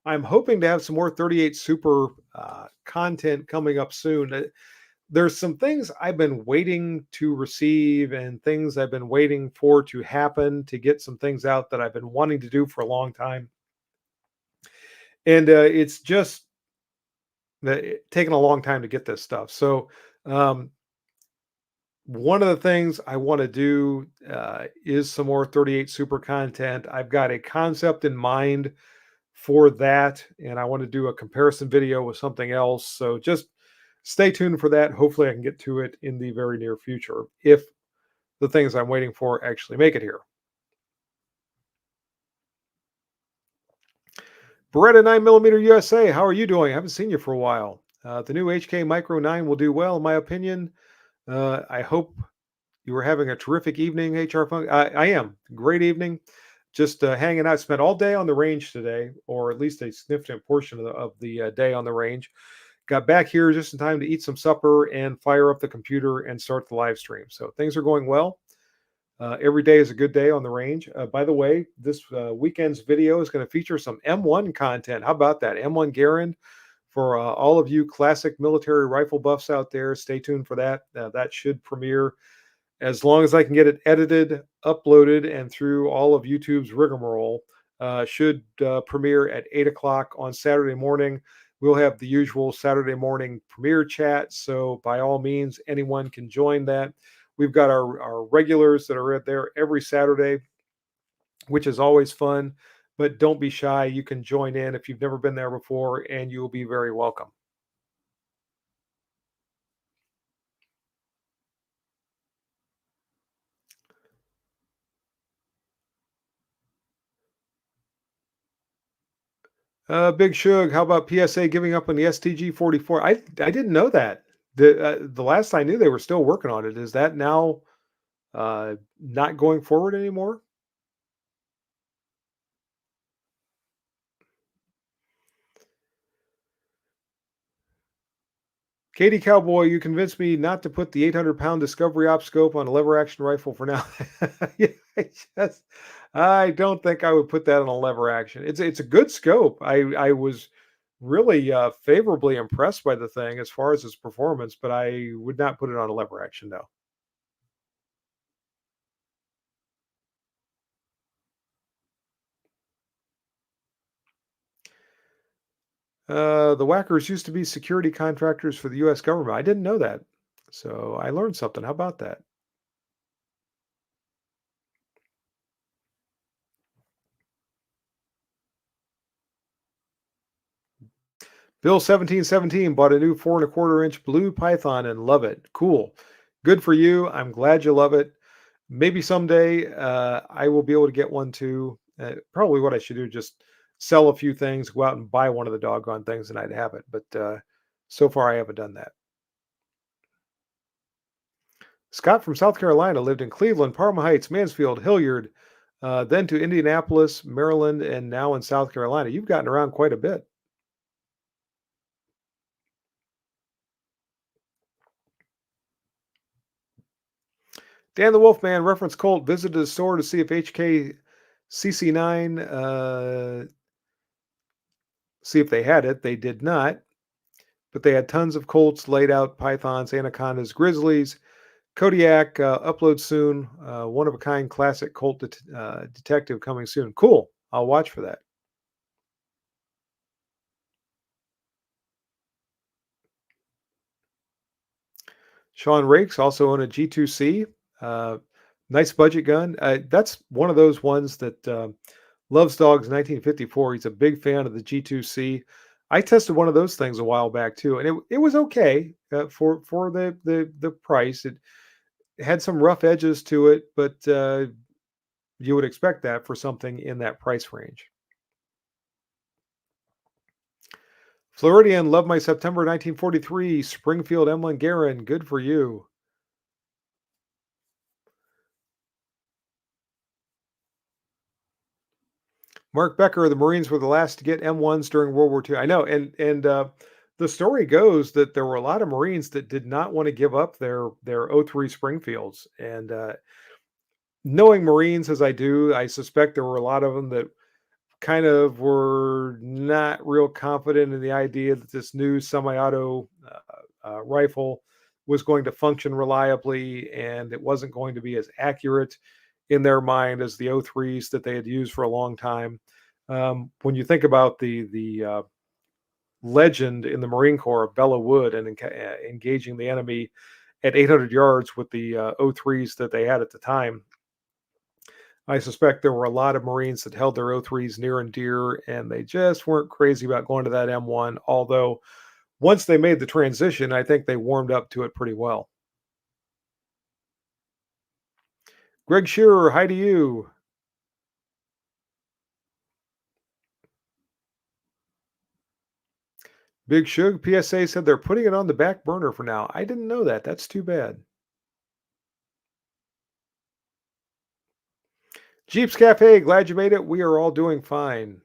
I'm hoping to have some more 38 Super content coming up soon. There's some things I've been waiting to receive and things I've been waiting for to happen to get some things out that I've been wanting to do for a long time. And it's just taken a long time to get this stuff. So, one of the things I want to do is some more 38 Super content. I've got a concept in mind for that, and I want to do a comparison video with something else. So just stay tuned for that. Hopefully, I can get to it in the very near future if the things I'm waiting for actually make it here. Beretta 9mm USA, how are you doing? I haven't seen you for a while. The new HK Micro 9 will do well, in my opinion. I hope you were having a terrific evening, HR Funk. I am. Great evening. Just hanging out. Spent all day on the range today, or at least a significant portion of the day on the range. Got back here just in time to eat some supper and fire up the computer and start the live stream. So things are going well. Every day is a good day on the range. By the way, this weekend's video is going to feature some M1 content. How about that? M1 Garand for all of you classic military rifle buffs out there. Stay tuned for that. That should premiere as long as I can get it edited, uploaded, and through all of YouTube's rigmarole. Should premiere at 8 o'clock on Saturday morning. We'll have the usual Saturday morning premiere chat. So by all means, anyone can join that. We've got our regulars that are there every Saturday, which is always fun. But don't be shy. You can join in if you've never been there before, and you will be very welcome. Big Shug, how about PSA giving up on the STG 44? I didn't know that. The last I knew they were still working on it. Is that now not going forward anymore? Katie Cowboy, you convinced me not to put the 800-pound Discovery Op scope on a lever action rifle for now. Yeah, just, I don't think I would put that on a lever action. It's a good scope. I was really favorably impressed by the thing as far as its performance, but I would not put it on a lever action. No. The Whackers used to be security contractors for the U.S. government. I didn't know that, so I learned something. How about that? Bill 1717 bought a new 4 1/4 inch blue Python and love it. Cool. Good for you. I'm glad you love it. Maybe someday I will be able to get one too. Probably what I should do, just sell a few things, go out and buy one of the doggone things, and I'd have it. But so far, I haven't done that. Scott from South Carolina lived in Cleveland, Parma Heights, Mansfield, Hilliard, then to Indianapolis, Maryland, and now in South Carolina. You've gotten around quite a bit. Dan the Wolfman, reference Colt, visited the store to see if HK CC9, see if they had it. They did not, but they had tons of Colts laid out, Pythons, Anacondas, Grizzlies, Kodiak, upload soon. One of a kind classic Colt detective coming soon. Cool. I'll watch for that. Sean Rakes also own a G2C. Uh, nice budget gun. That's one of those ones that loves dogs 1954. He's a big fan of the G2C. I tested one of those things a while back too, and it was okay for the price. It had some rough edges to it, but you would expect that for something in that price range. Floridian, love my September 1943 Springfield M1 Garand. Good for you. Mark Becker, the Marines were the last to get M1s during World War II. I know, and the story goes that there were a lot of Marines that did not want to give up their '03 Springfields. And knowing Marines as I do, I suspect there were a lot of them that kind of were not real confident in the idea that this new semi-auto rifle was going to function reliably and it wasn't going to be as accurate in their mind as the '03s that they had used for a long time. When you think about the legend in the Marine Corps of Bella Wood and engaging the enemy at 800 yards with the '03s that they had at the time, I suspect there were a lot of Marines that held their '03s near and dear, and they just weren't crazy about going to that M1. Although once they made the transition, I think they warmed up to it pretty well. Greg Shearer, hi to you. Big Shug PSA said they're putting it on the back burner for now. I didn't know that. That's too bad. Jeeps Cafe, glad you made it. We are all doing fine.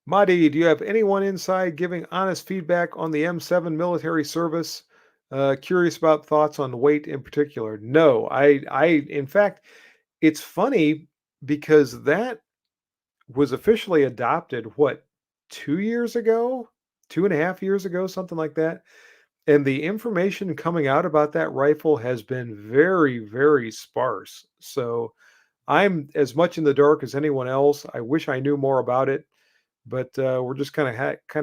Madi, do you have anyone inside giving honest feedback on the M7 military service? Curious about thoughts on weight in particular. No, in fact, it's funny because that was officially adopted, what, 2 years ago? 2.5 years ago, something like that. And the information coming out about that rifle has been very, very sparse. So I'm as much in the dark as anyone else. I wish I knew more about it, but we're just kind of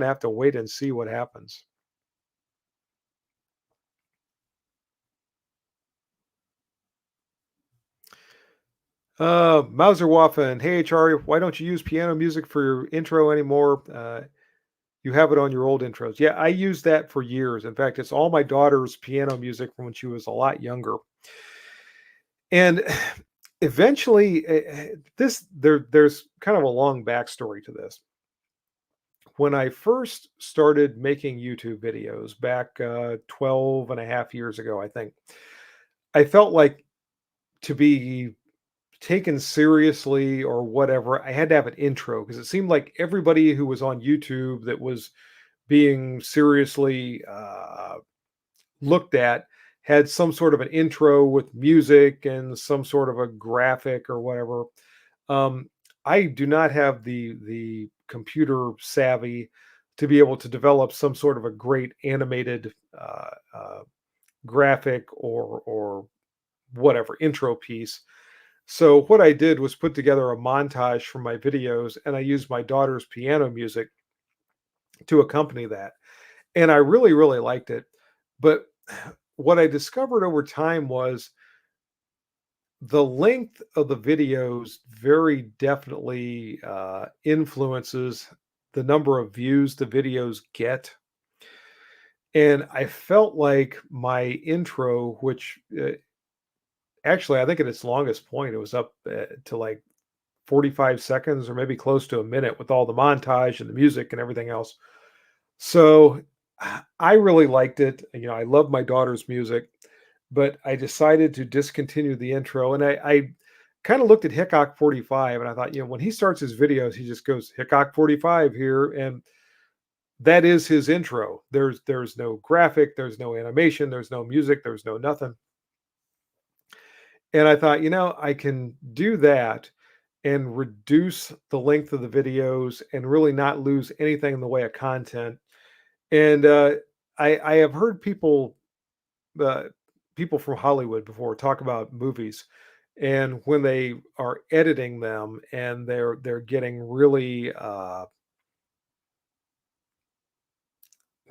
have to wait and see what happens. Mauserwaffen, hey HR, why don't you use piano music for your intro anymore? You have it on your old intros. Yeah, I used that for years. In fact, it's all my daughter's piano music from when she was a lot younger. And eventually, there's kind of a long backstory to this. When I first started making YouTube videos back 12 and a half years ago, I think, I felt like to be taken seriously or whatever, I had to have an intro because it seemed like everybody who was on YouTube that was being seriously looked at had some sort of an intro with music and some sort of a graphic or whatever. Um, I do not have the computer savvy to be able to develop some sort of a great animated graphic or whatever intro piece. So what I did was put together a montage from my videos, and I used my daughter's piano music to accompany that. And I really, really liked it. But what I discovered over time was the length of the videos very definitely influences the number of views the videos get. And I felt like my intro, which actually I think at its longest point, it was up to like 45 seconds or maybe close to a minute with all the montage and the music and everything else. So I really liked it. You know, I love my daughter's music, but I decided to discontinue the intro. And I kind of looked at Hickok 45 and I thought, you know, when he starts his videos, he just goes Hickok 45 here. And that is his intro. There's no graphic, there's no animation, there's no music, there's no nothing. And I thought, you know, I can do that and reduce the length of the videos and really not lose anything in the way of content. And I have heard uh, people from Hollywood before talk about movies, and when they are editing them and they're getting really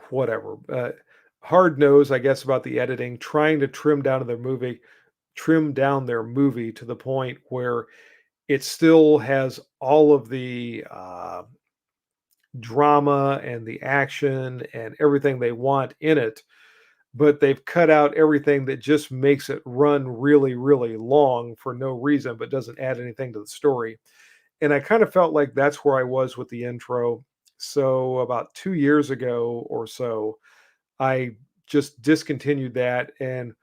whatever hard nose, I guess, about the editing, trying to trim down their movie to the point where it still has all of the drama and the action and everything they want in it, but they've cut out everything that just makes it run really, really long for no reason, but doesn't add anything to the story. And I kind of felt like that's where I was with the intro. So about 2 years ago or so, I just discontinued that. And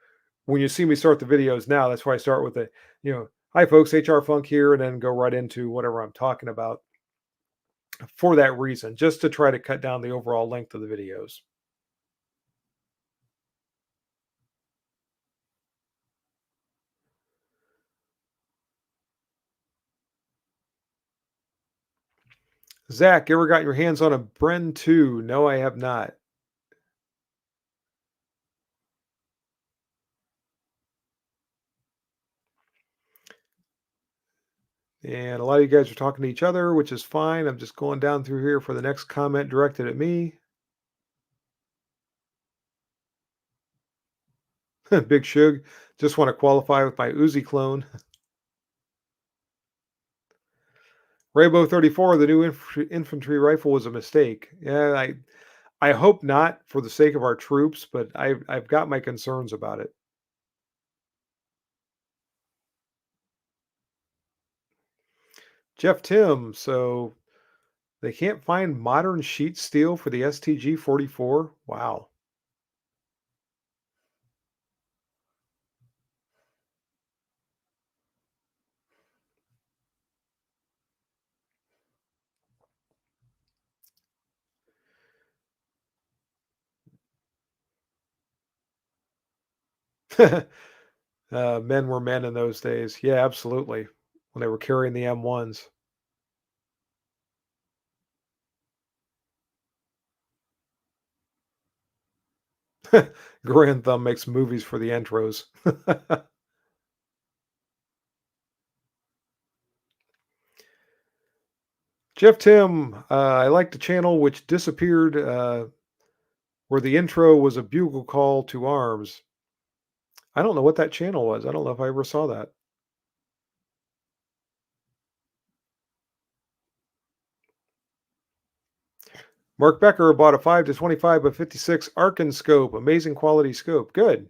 when you see me start the videos now, that's why I start with hi folks, HR Funk here, and then go right into whatever I'm talking about for that reason, just to try to cut down the overall length of the videos. Zach, ever got your hands on a Bren 2? No, I have not. And a lot of you guys are talking to each other, which is fine. I'm just going down through here for the next comment directed at me. Big Shug, just want to qualify with my Uzi clone. Rainbow 34, the new infantry rifle was a mistake. Yeah, I hope not for the sake of our troops, but I've got my concerns about it. Jeff Tim, so they can't find modern sheet steel for the STG 44? Wow. Men were men in those days. Yeah, absolutely. When they were carrying the M1s. Grand Thumb makes movies for the intros. Jeff Tim, I like the channel which disappeared where the intro was a bugle call to arms. I don't know what that channel was. I don't know if I ever saw that. Mark Becker bought a 5 to 25 by 56 Arkin scope. Amazing quality scope. Good.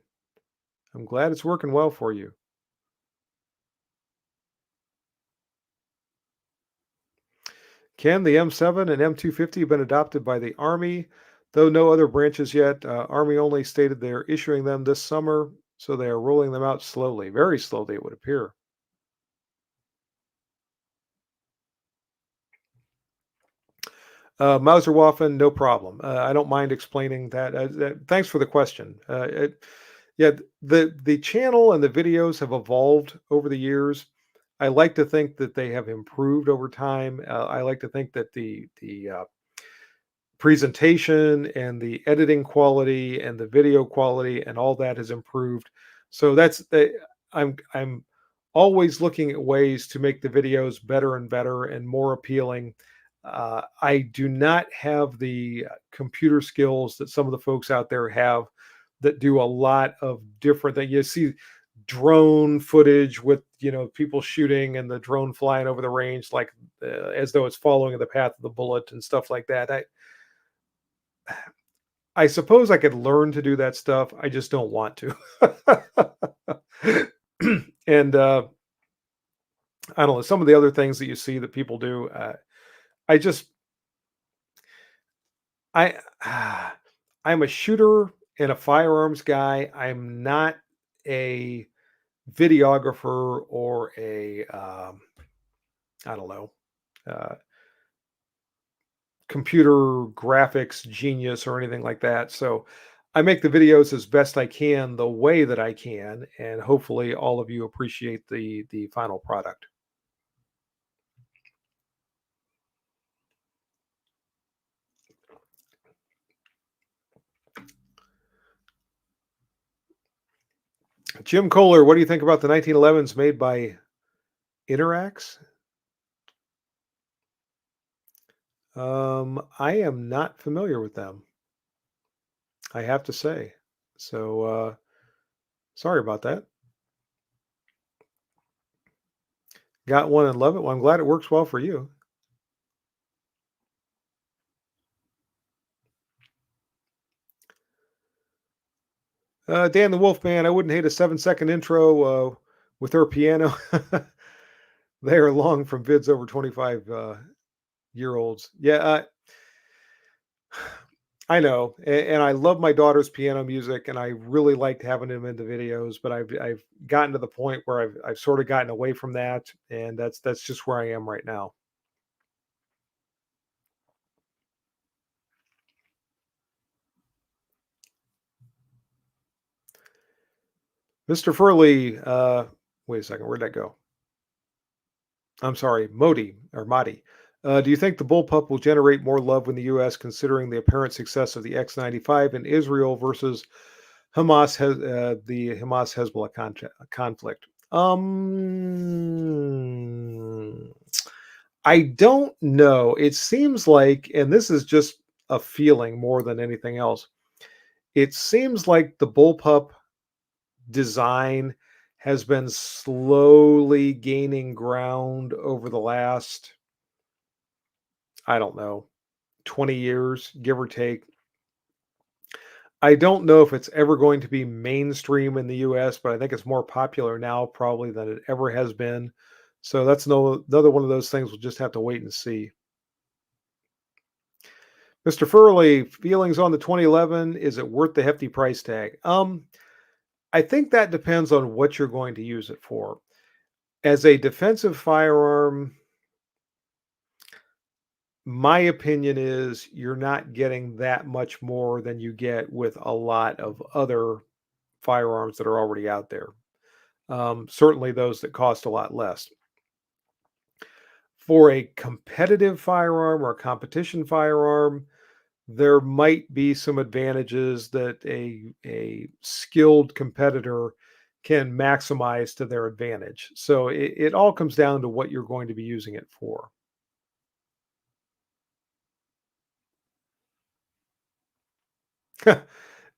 I'm glad it's working well for you. Can the M7 and M250 have been adopted by the Army? Though no other branches yet, Army only stated they are issuing them this summer, so they are rolling them out slowly. Very slowly, it would appear. Mauserwaffen, no problem. I don't mind explaining that. Thanks for the question. Yeah, the channel and the videos have evolved over the years. I like to think that they have improved over time. I like to think that the presentation and the editing quality and the video quality and all that has improved. So I'm always looking at ways to make the videos better and better and more appealing. I do not have the computer skills that some of the folks out there have that do a lot of different things. You see drone footage with people shooting and the drone flying over the range like as though it's following the path of the bullet and stuff like that. I suppose I could learn to do that stuff. I just don't want to. And I don't know some of the other things that you see that people do. I just I I'm a shooter and a firearms guy. I'm not a videographer or a I don't know uh, computer graphics genius or anything like that. So I make the videos as best I can, the way that I can, and hopefully all of you appreciate the final product. Jim Kohler, what do you think about the 1911s made by Interax? I am not familiar with them, I have to say. So sorry about that. Got one and love it. Well, I'm glad it works well for you. Dan the Wolfman, I wouldn't hate a 7-second intro with her piano. They are long from vids over 25 year olds. Yeah, I know. And I love my daughter's piano music and I really liked having him in the videos, but I've gotten to the point where I've sort of gotten away from that. And that's just where I am right now. Mr. Furley, wait a second, where'd that go? I'm sorry, Modi or Madi. Do you think the bullpup will generate more love in the U.S. considering the apparent success of the X95 in Israel versus the Hamas Hezbollah conflict? I don't know. It seems like, and this is just a feeling more than anything else. It seems like the bullpup design has been slowly gaining ground over the last, I don't know, 20 years, give or take. I don't know if it's ever going to be mainstream in the US, but I think it's more popular now probably than it ever has been. So that's another one of those things we'll just have to wait and see. Mr. Furley, feelings on the 2011, is it worth the hefty price tag? I think that depends on what you're going to use it for. As a defensive firearm, my opinion is you're not getting that much more than you get with a lot of other firearms that are already out there. Certainly those that cost a lot less. For a competitive firearm or a competition firearm, there might be some advantages that a skilled competitor can maximize to their advantage. So it all comes down to what you're going to be using it for.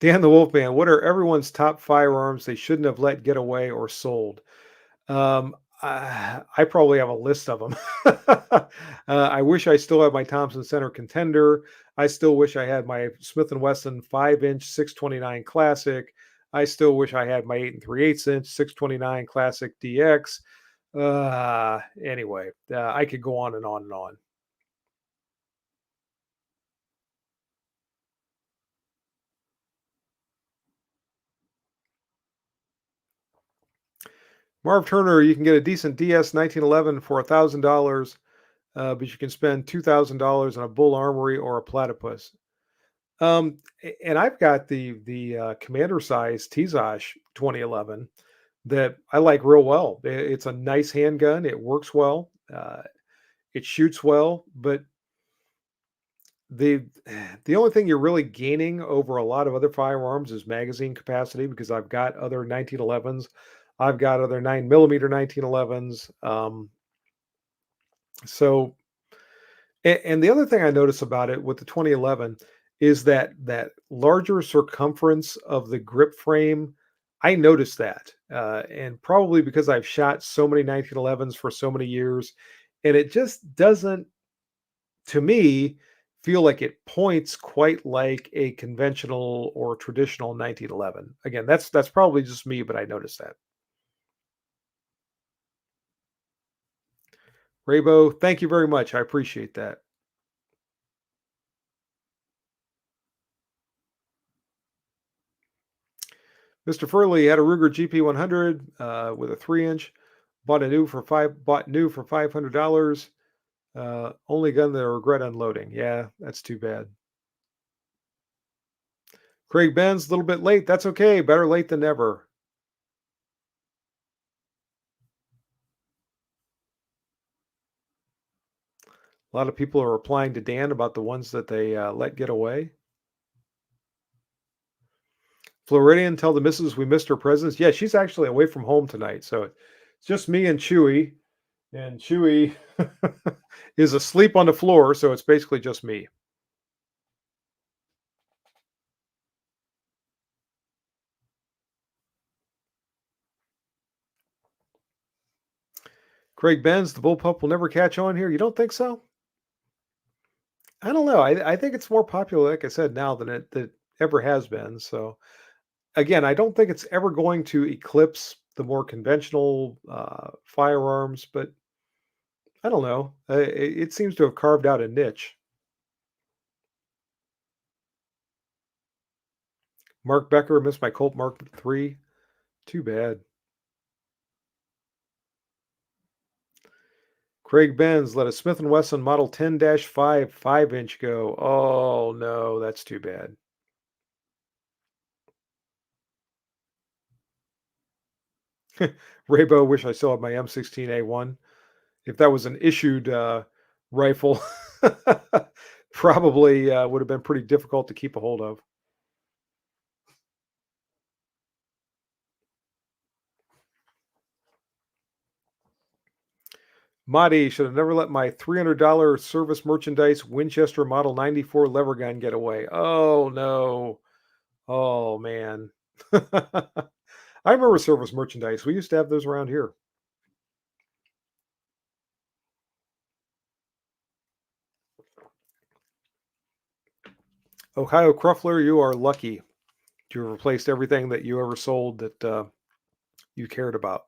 Dan the Wolfman, what are everyone's top firearms they shouldn't have let get away or sold? I probably have a list of them. I wish I still had my Thompson Center Contender. I still wish I had my Smith& Wesson 5-inch 629 Classic. I still wish I had my 8 3/8-inch 629 Classic DX. Anyway, I could go on and on and on. Marv Turner, you can get a decent DS 1911 for $1,000, but you can spend $2,000 on a Bull Armory or a Platypus. And I've got the commander size Tizosh 2011 that I like real well. It's a nice handgun. It works well. It shoots well, but the the only thing you're really gaining over a lot of other firearms is magazine capacity because I've got other 1911s. I've got other 9mm 1911s. So and the other thing I notice about it with the 2011 is that larger circumference of the grip frame. I noticed that, and probably because I've shot so many 1911s for so many years, and it just doesn't, to me, feel like it points quite like a conventional or traditional 1911. Again, that's probably just me, but I noticed that. Raybo, thank you very much. I appreciate that. Mr. Furley had a Ruger GP100 with a 3-inch. Bought new for $500. Only gun that I regret unloading. Yeah, that's too bad. Craig Benz, a little bit late. That's okay. Better late than never. A lot of people are replying to Dan about the ones that they let get away. Floridian, tell the missus we missed her presence. Yeah, she's actually away from home tonight. So it's just me and Chewy. And Chewy is asleep on the floor. So it's basically just me. Craig Benz, the bullpup will never catch on here. You don't think so? I don't know. I think it's more popular, like I said, now than it ever has been. So again, I don't think it's ever going to eclipse the more conventional firearms, but I don't know. It seems to have carved out a niche. Mark Becker missed my Colt Mark III. Too bad. Craig Benz let a Smith& Wesson Model 10-5 5-inch go. Oh no, that's too bad. Raybo, wish I still had my M16A1. If that was an issued rifle, probably would have been pretty difficult to keep a hold of. Madi should have never let my $300 service merchandise Winchester Model 94 lever gun get away. Oh no. Oh man. I remember service merchandise. We used to have those around here. Ohio Cruffler, you are lucky to have replaced everything that you ever sold that you cared about.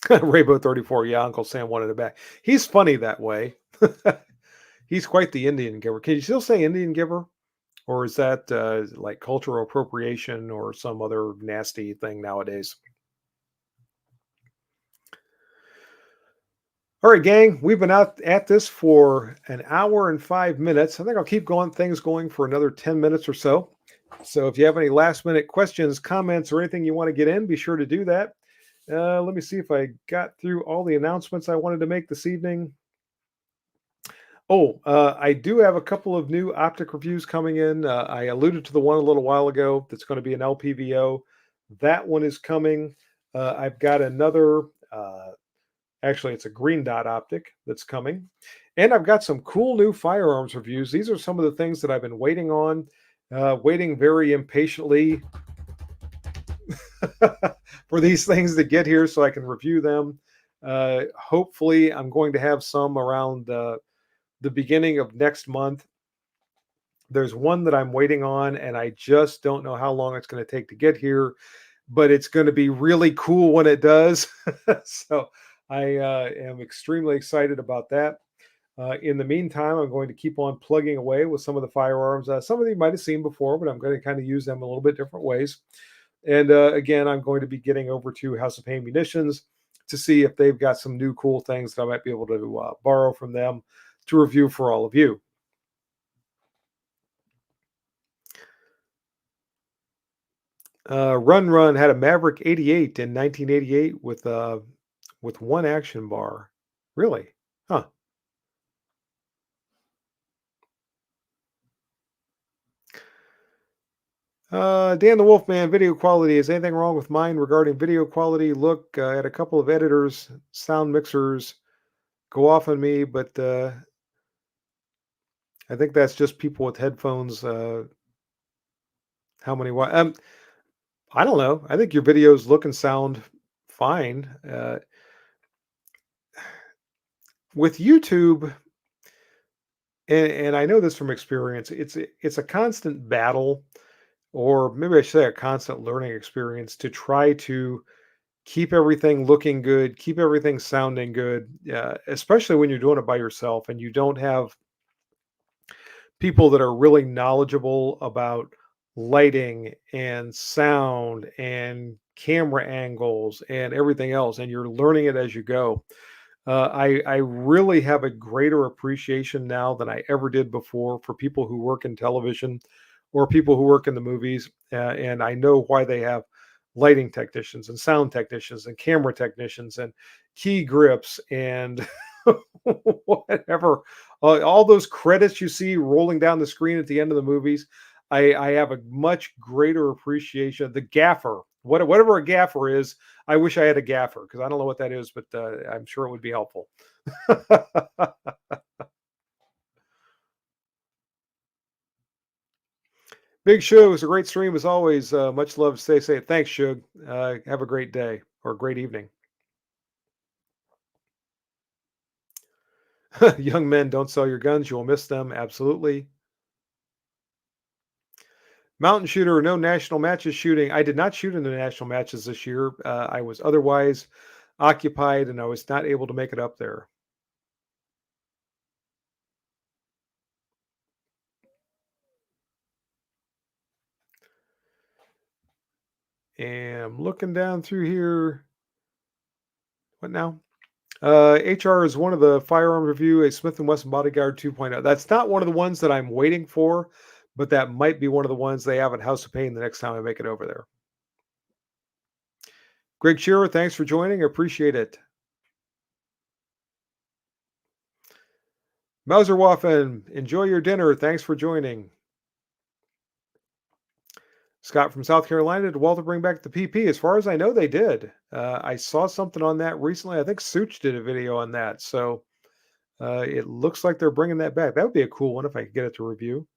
Rainbow 34, yeah, Uncle Sam wanted it back. He's funny that way. He's quite the Indian giver. Can you still say Indian giver? Or is that like cultural appropriation or some other nasty thing nowadays? All right, gang, we've been out at this for an hour and 5 minutes. I think I'll keep things going for another 10 minutes or so. So if you have any last minute questions, comments, or anything you want to get in, be sure to do that. Let me see if I got through all the announcements I wanted to make this evening. Oh, I do have a couple of new optic reviews coming in. I alluded to the one a little while ago that's going to be an LPVO. That one is coming. I've got another, actually, it's a green dot optic that's coming. And I've got some cool new firearms reviews. These are some of the things that I've been waiting on, waiting very impatiently for these things to get here so I can review them. Hopefully, I'm going to have some around the beginning of next month. There's one that I'm waiting on, and I just don't know how long it's going to take to get here, but it's going to be really cool when it does. So I am extremely excited about that. In the meantime, I'm going to keep on plugging away with some of the firearms. Some of you might have seen before, but I'm going to kind of use them a little bit different ways. And again, I'm going to be getting over to House of Pain Munitions to see if they've got some new cool things that I might be able to borrow from them to review for all of you. Run had a Maverick 88 in 1988 with one action bar. Really? Huh. Dan the Wolfman, video quality. Is anything wrong with mine regarding video quality? Look, I had a couple of editors, sound mixers go off on me, but I think that's just people with headphones. How many? I don't know. I think your videos look and sound fine. With YouTube, and I know this from experience, it's a constant battle, or maybe I should say a constant learning experience to try to keep everything looking good, keep everything sounding good, especially when you're doing it by yourself and you don't have people that are really knowledgeable about lighting and sound and camera angles and everything else, and you're learning it as you go. I really have a greater appreciation now than I ever did before for people who work in television or people who work in the movies, and I know why they have lighting technicians and sound technicians and camera technicians and key grips and whatever. All those credits you see rolling down the screen at the end of the movies, I have a much greater appreciation. The gaffer, whatever a gaffer is, I wish I had a gaffer because I don't know what that is, but I'm sure it would be helpful. Big Shug, it was a great stream as always. Much love. Stay safe. Thanks, Shug. Have a great day or a great evening. Young men, don't sell your guns. You will miss them. Absolutely. Mountain shooter, no national matches shooting. I did not shoot in the national matches this year. I was otherwise occupied and I was not able to make it up there. And I'm looking down through here. What now? HR is one of the firearm review, a Smith & Wesson Bodyguard 2.0. That's not one of the ones that I'm waiting for, but that might be one of the ones they have at House of Pain the next time I make it over there. Greg Shearer, thanks for joining. I appreciate it. Mauserwaffen, enjoy your dinner. Thanks for joining. Scott from South Carolina, did Walter bring back the PP? As far as I know, they did. I saw something on that recently. I think Such did a video on that. So it looks like they're bringing that back. That would be a cool one if I could get it to review.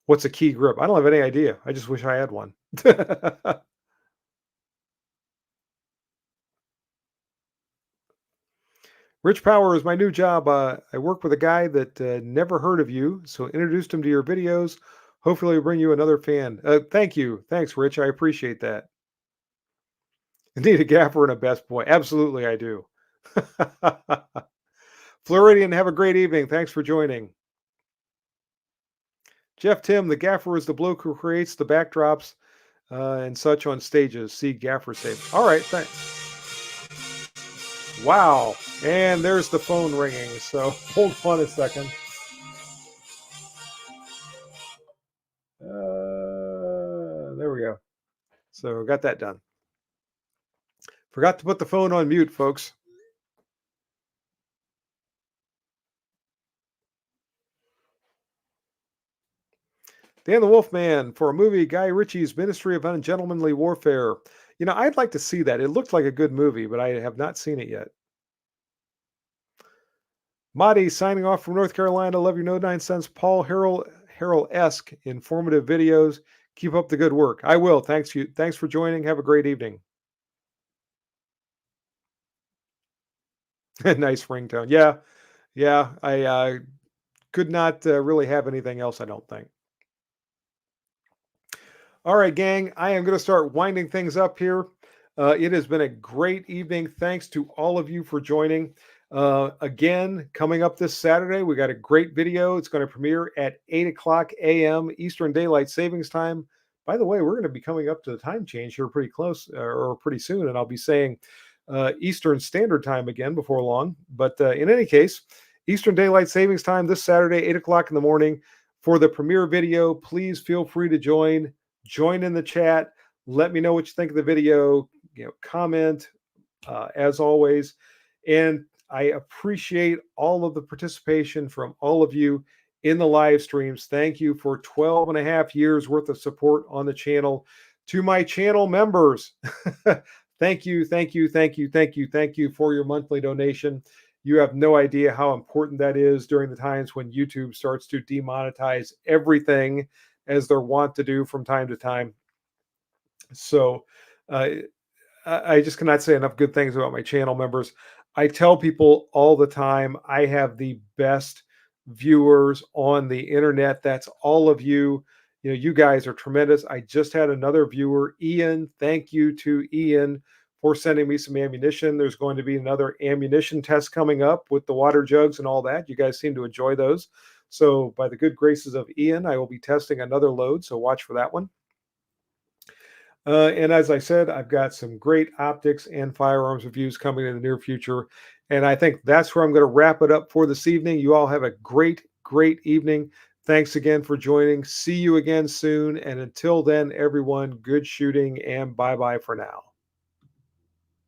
What's a key grip? I don't have any idea. I just wish I had one. Rich Power is my new job. I work with a guy that never heard of you, so introduced him to your videos. Hopefully, he'll bring you another fan. Thank you. Thanks, Rich. I appreciate that. I need a gaffer and a best boy. Absolutely, I do. Floridian, have a great evening. Thanks for joining. Jeff Tim, the gaffer is the bloke who creates the backdrops and such on stages. See gaffer save. All right, thanks. Wow. And there's the phone ringing. So hold on a second. So got that done. Forgot to put the phone on mute, folks. Dan the Wolfman for a movie, Guy Ritchie's Ministry of Ungentlemanly Warfare. I'd like to see that. It looked like a good movie, but I have not seen it yet. Madi signing off from North Carolina. Love your no 9 cents. Paul Harrell-esque informative videos. Keep up the good work. I will. Thanks you. Thanks for joining. Have a great evening. Nice ringtone. Yeah, yeah. I could not really have anything else. I don't think. All right, gang, I am going to start winding things up here. It has been a great evening. Thanks to all of you for joining. Again, coming up this Saturday, we got a great video. It's going to premiere at 8 o'clock a.m. Eastern Daylight Savings Time. By the way, we're going to be coming up to the time change here pretty close or pretty soon, and I'll be saying Eastern Standard Time again before long. But in any case, Eastern Daylight Savings Time this Saturday, 8 o'clock in the morning for the premiere video. Please feel free to join in the chat. Let me know what you think of the video. Comment as always. And I appreciate all of the participation from all of you in the live streams. Thank you for 12 and a half years worth of support on the channel. To my channel members, thank you, thank you, thank you, thank you, thank you for your monthly donation. You have no idea how important that is during the times when YouTube starts to demonetize everything as they're wont to do from time to time. So I just cannot say enough good things about my channel members. I tell people all the time, I have the best viewers on the internet. That's all of you. You guys are tremendous. I just had another viewer, Ian. Thank you to Ian for sending me some ammunition. There's going to be another ammunition test coming up with the water jugs and all that. You guys seem to enjoy those. So by the good graces of Ian, I will be testing another load. So watch for that one. And as I said, I've got some great optics and firearms reviews coming in the near future. And I think that's where I'm going to wrap it up for this evening. You all have a great, great evening. Thanks again for joining. See you again soon. And until then, everyone, good shooting and bye-bye for now.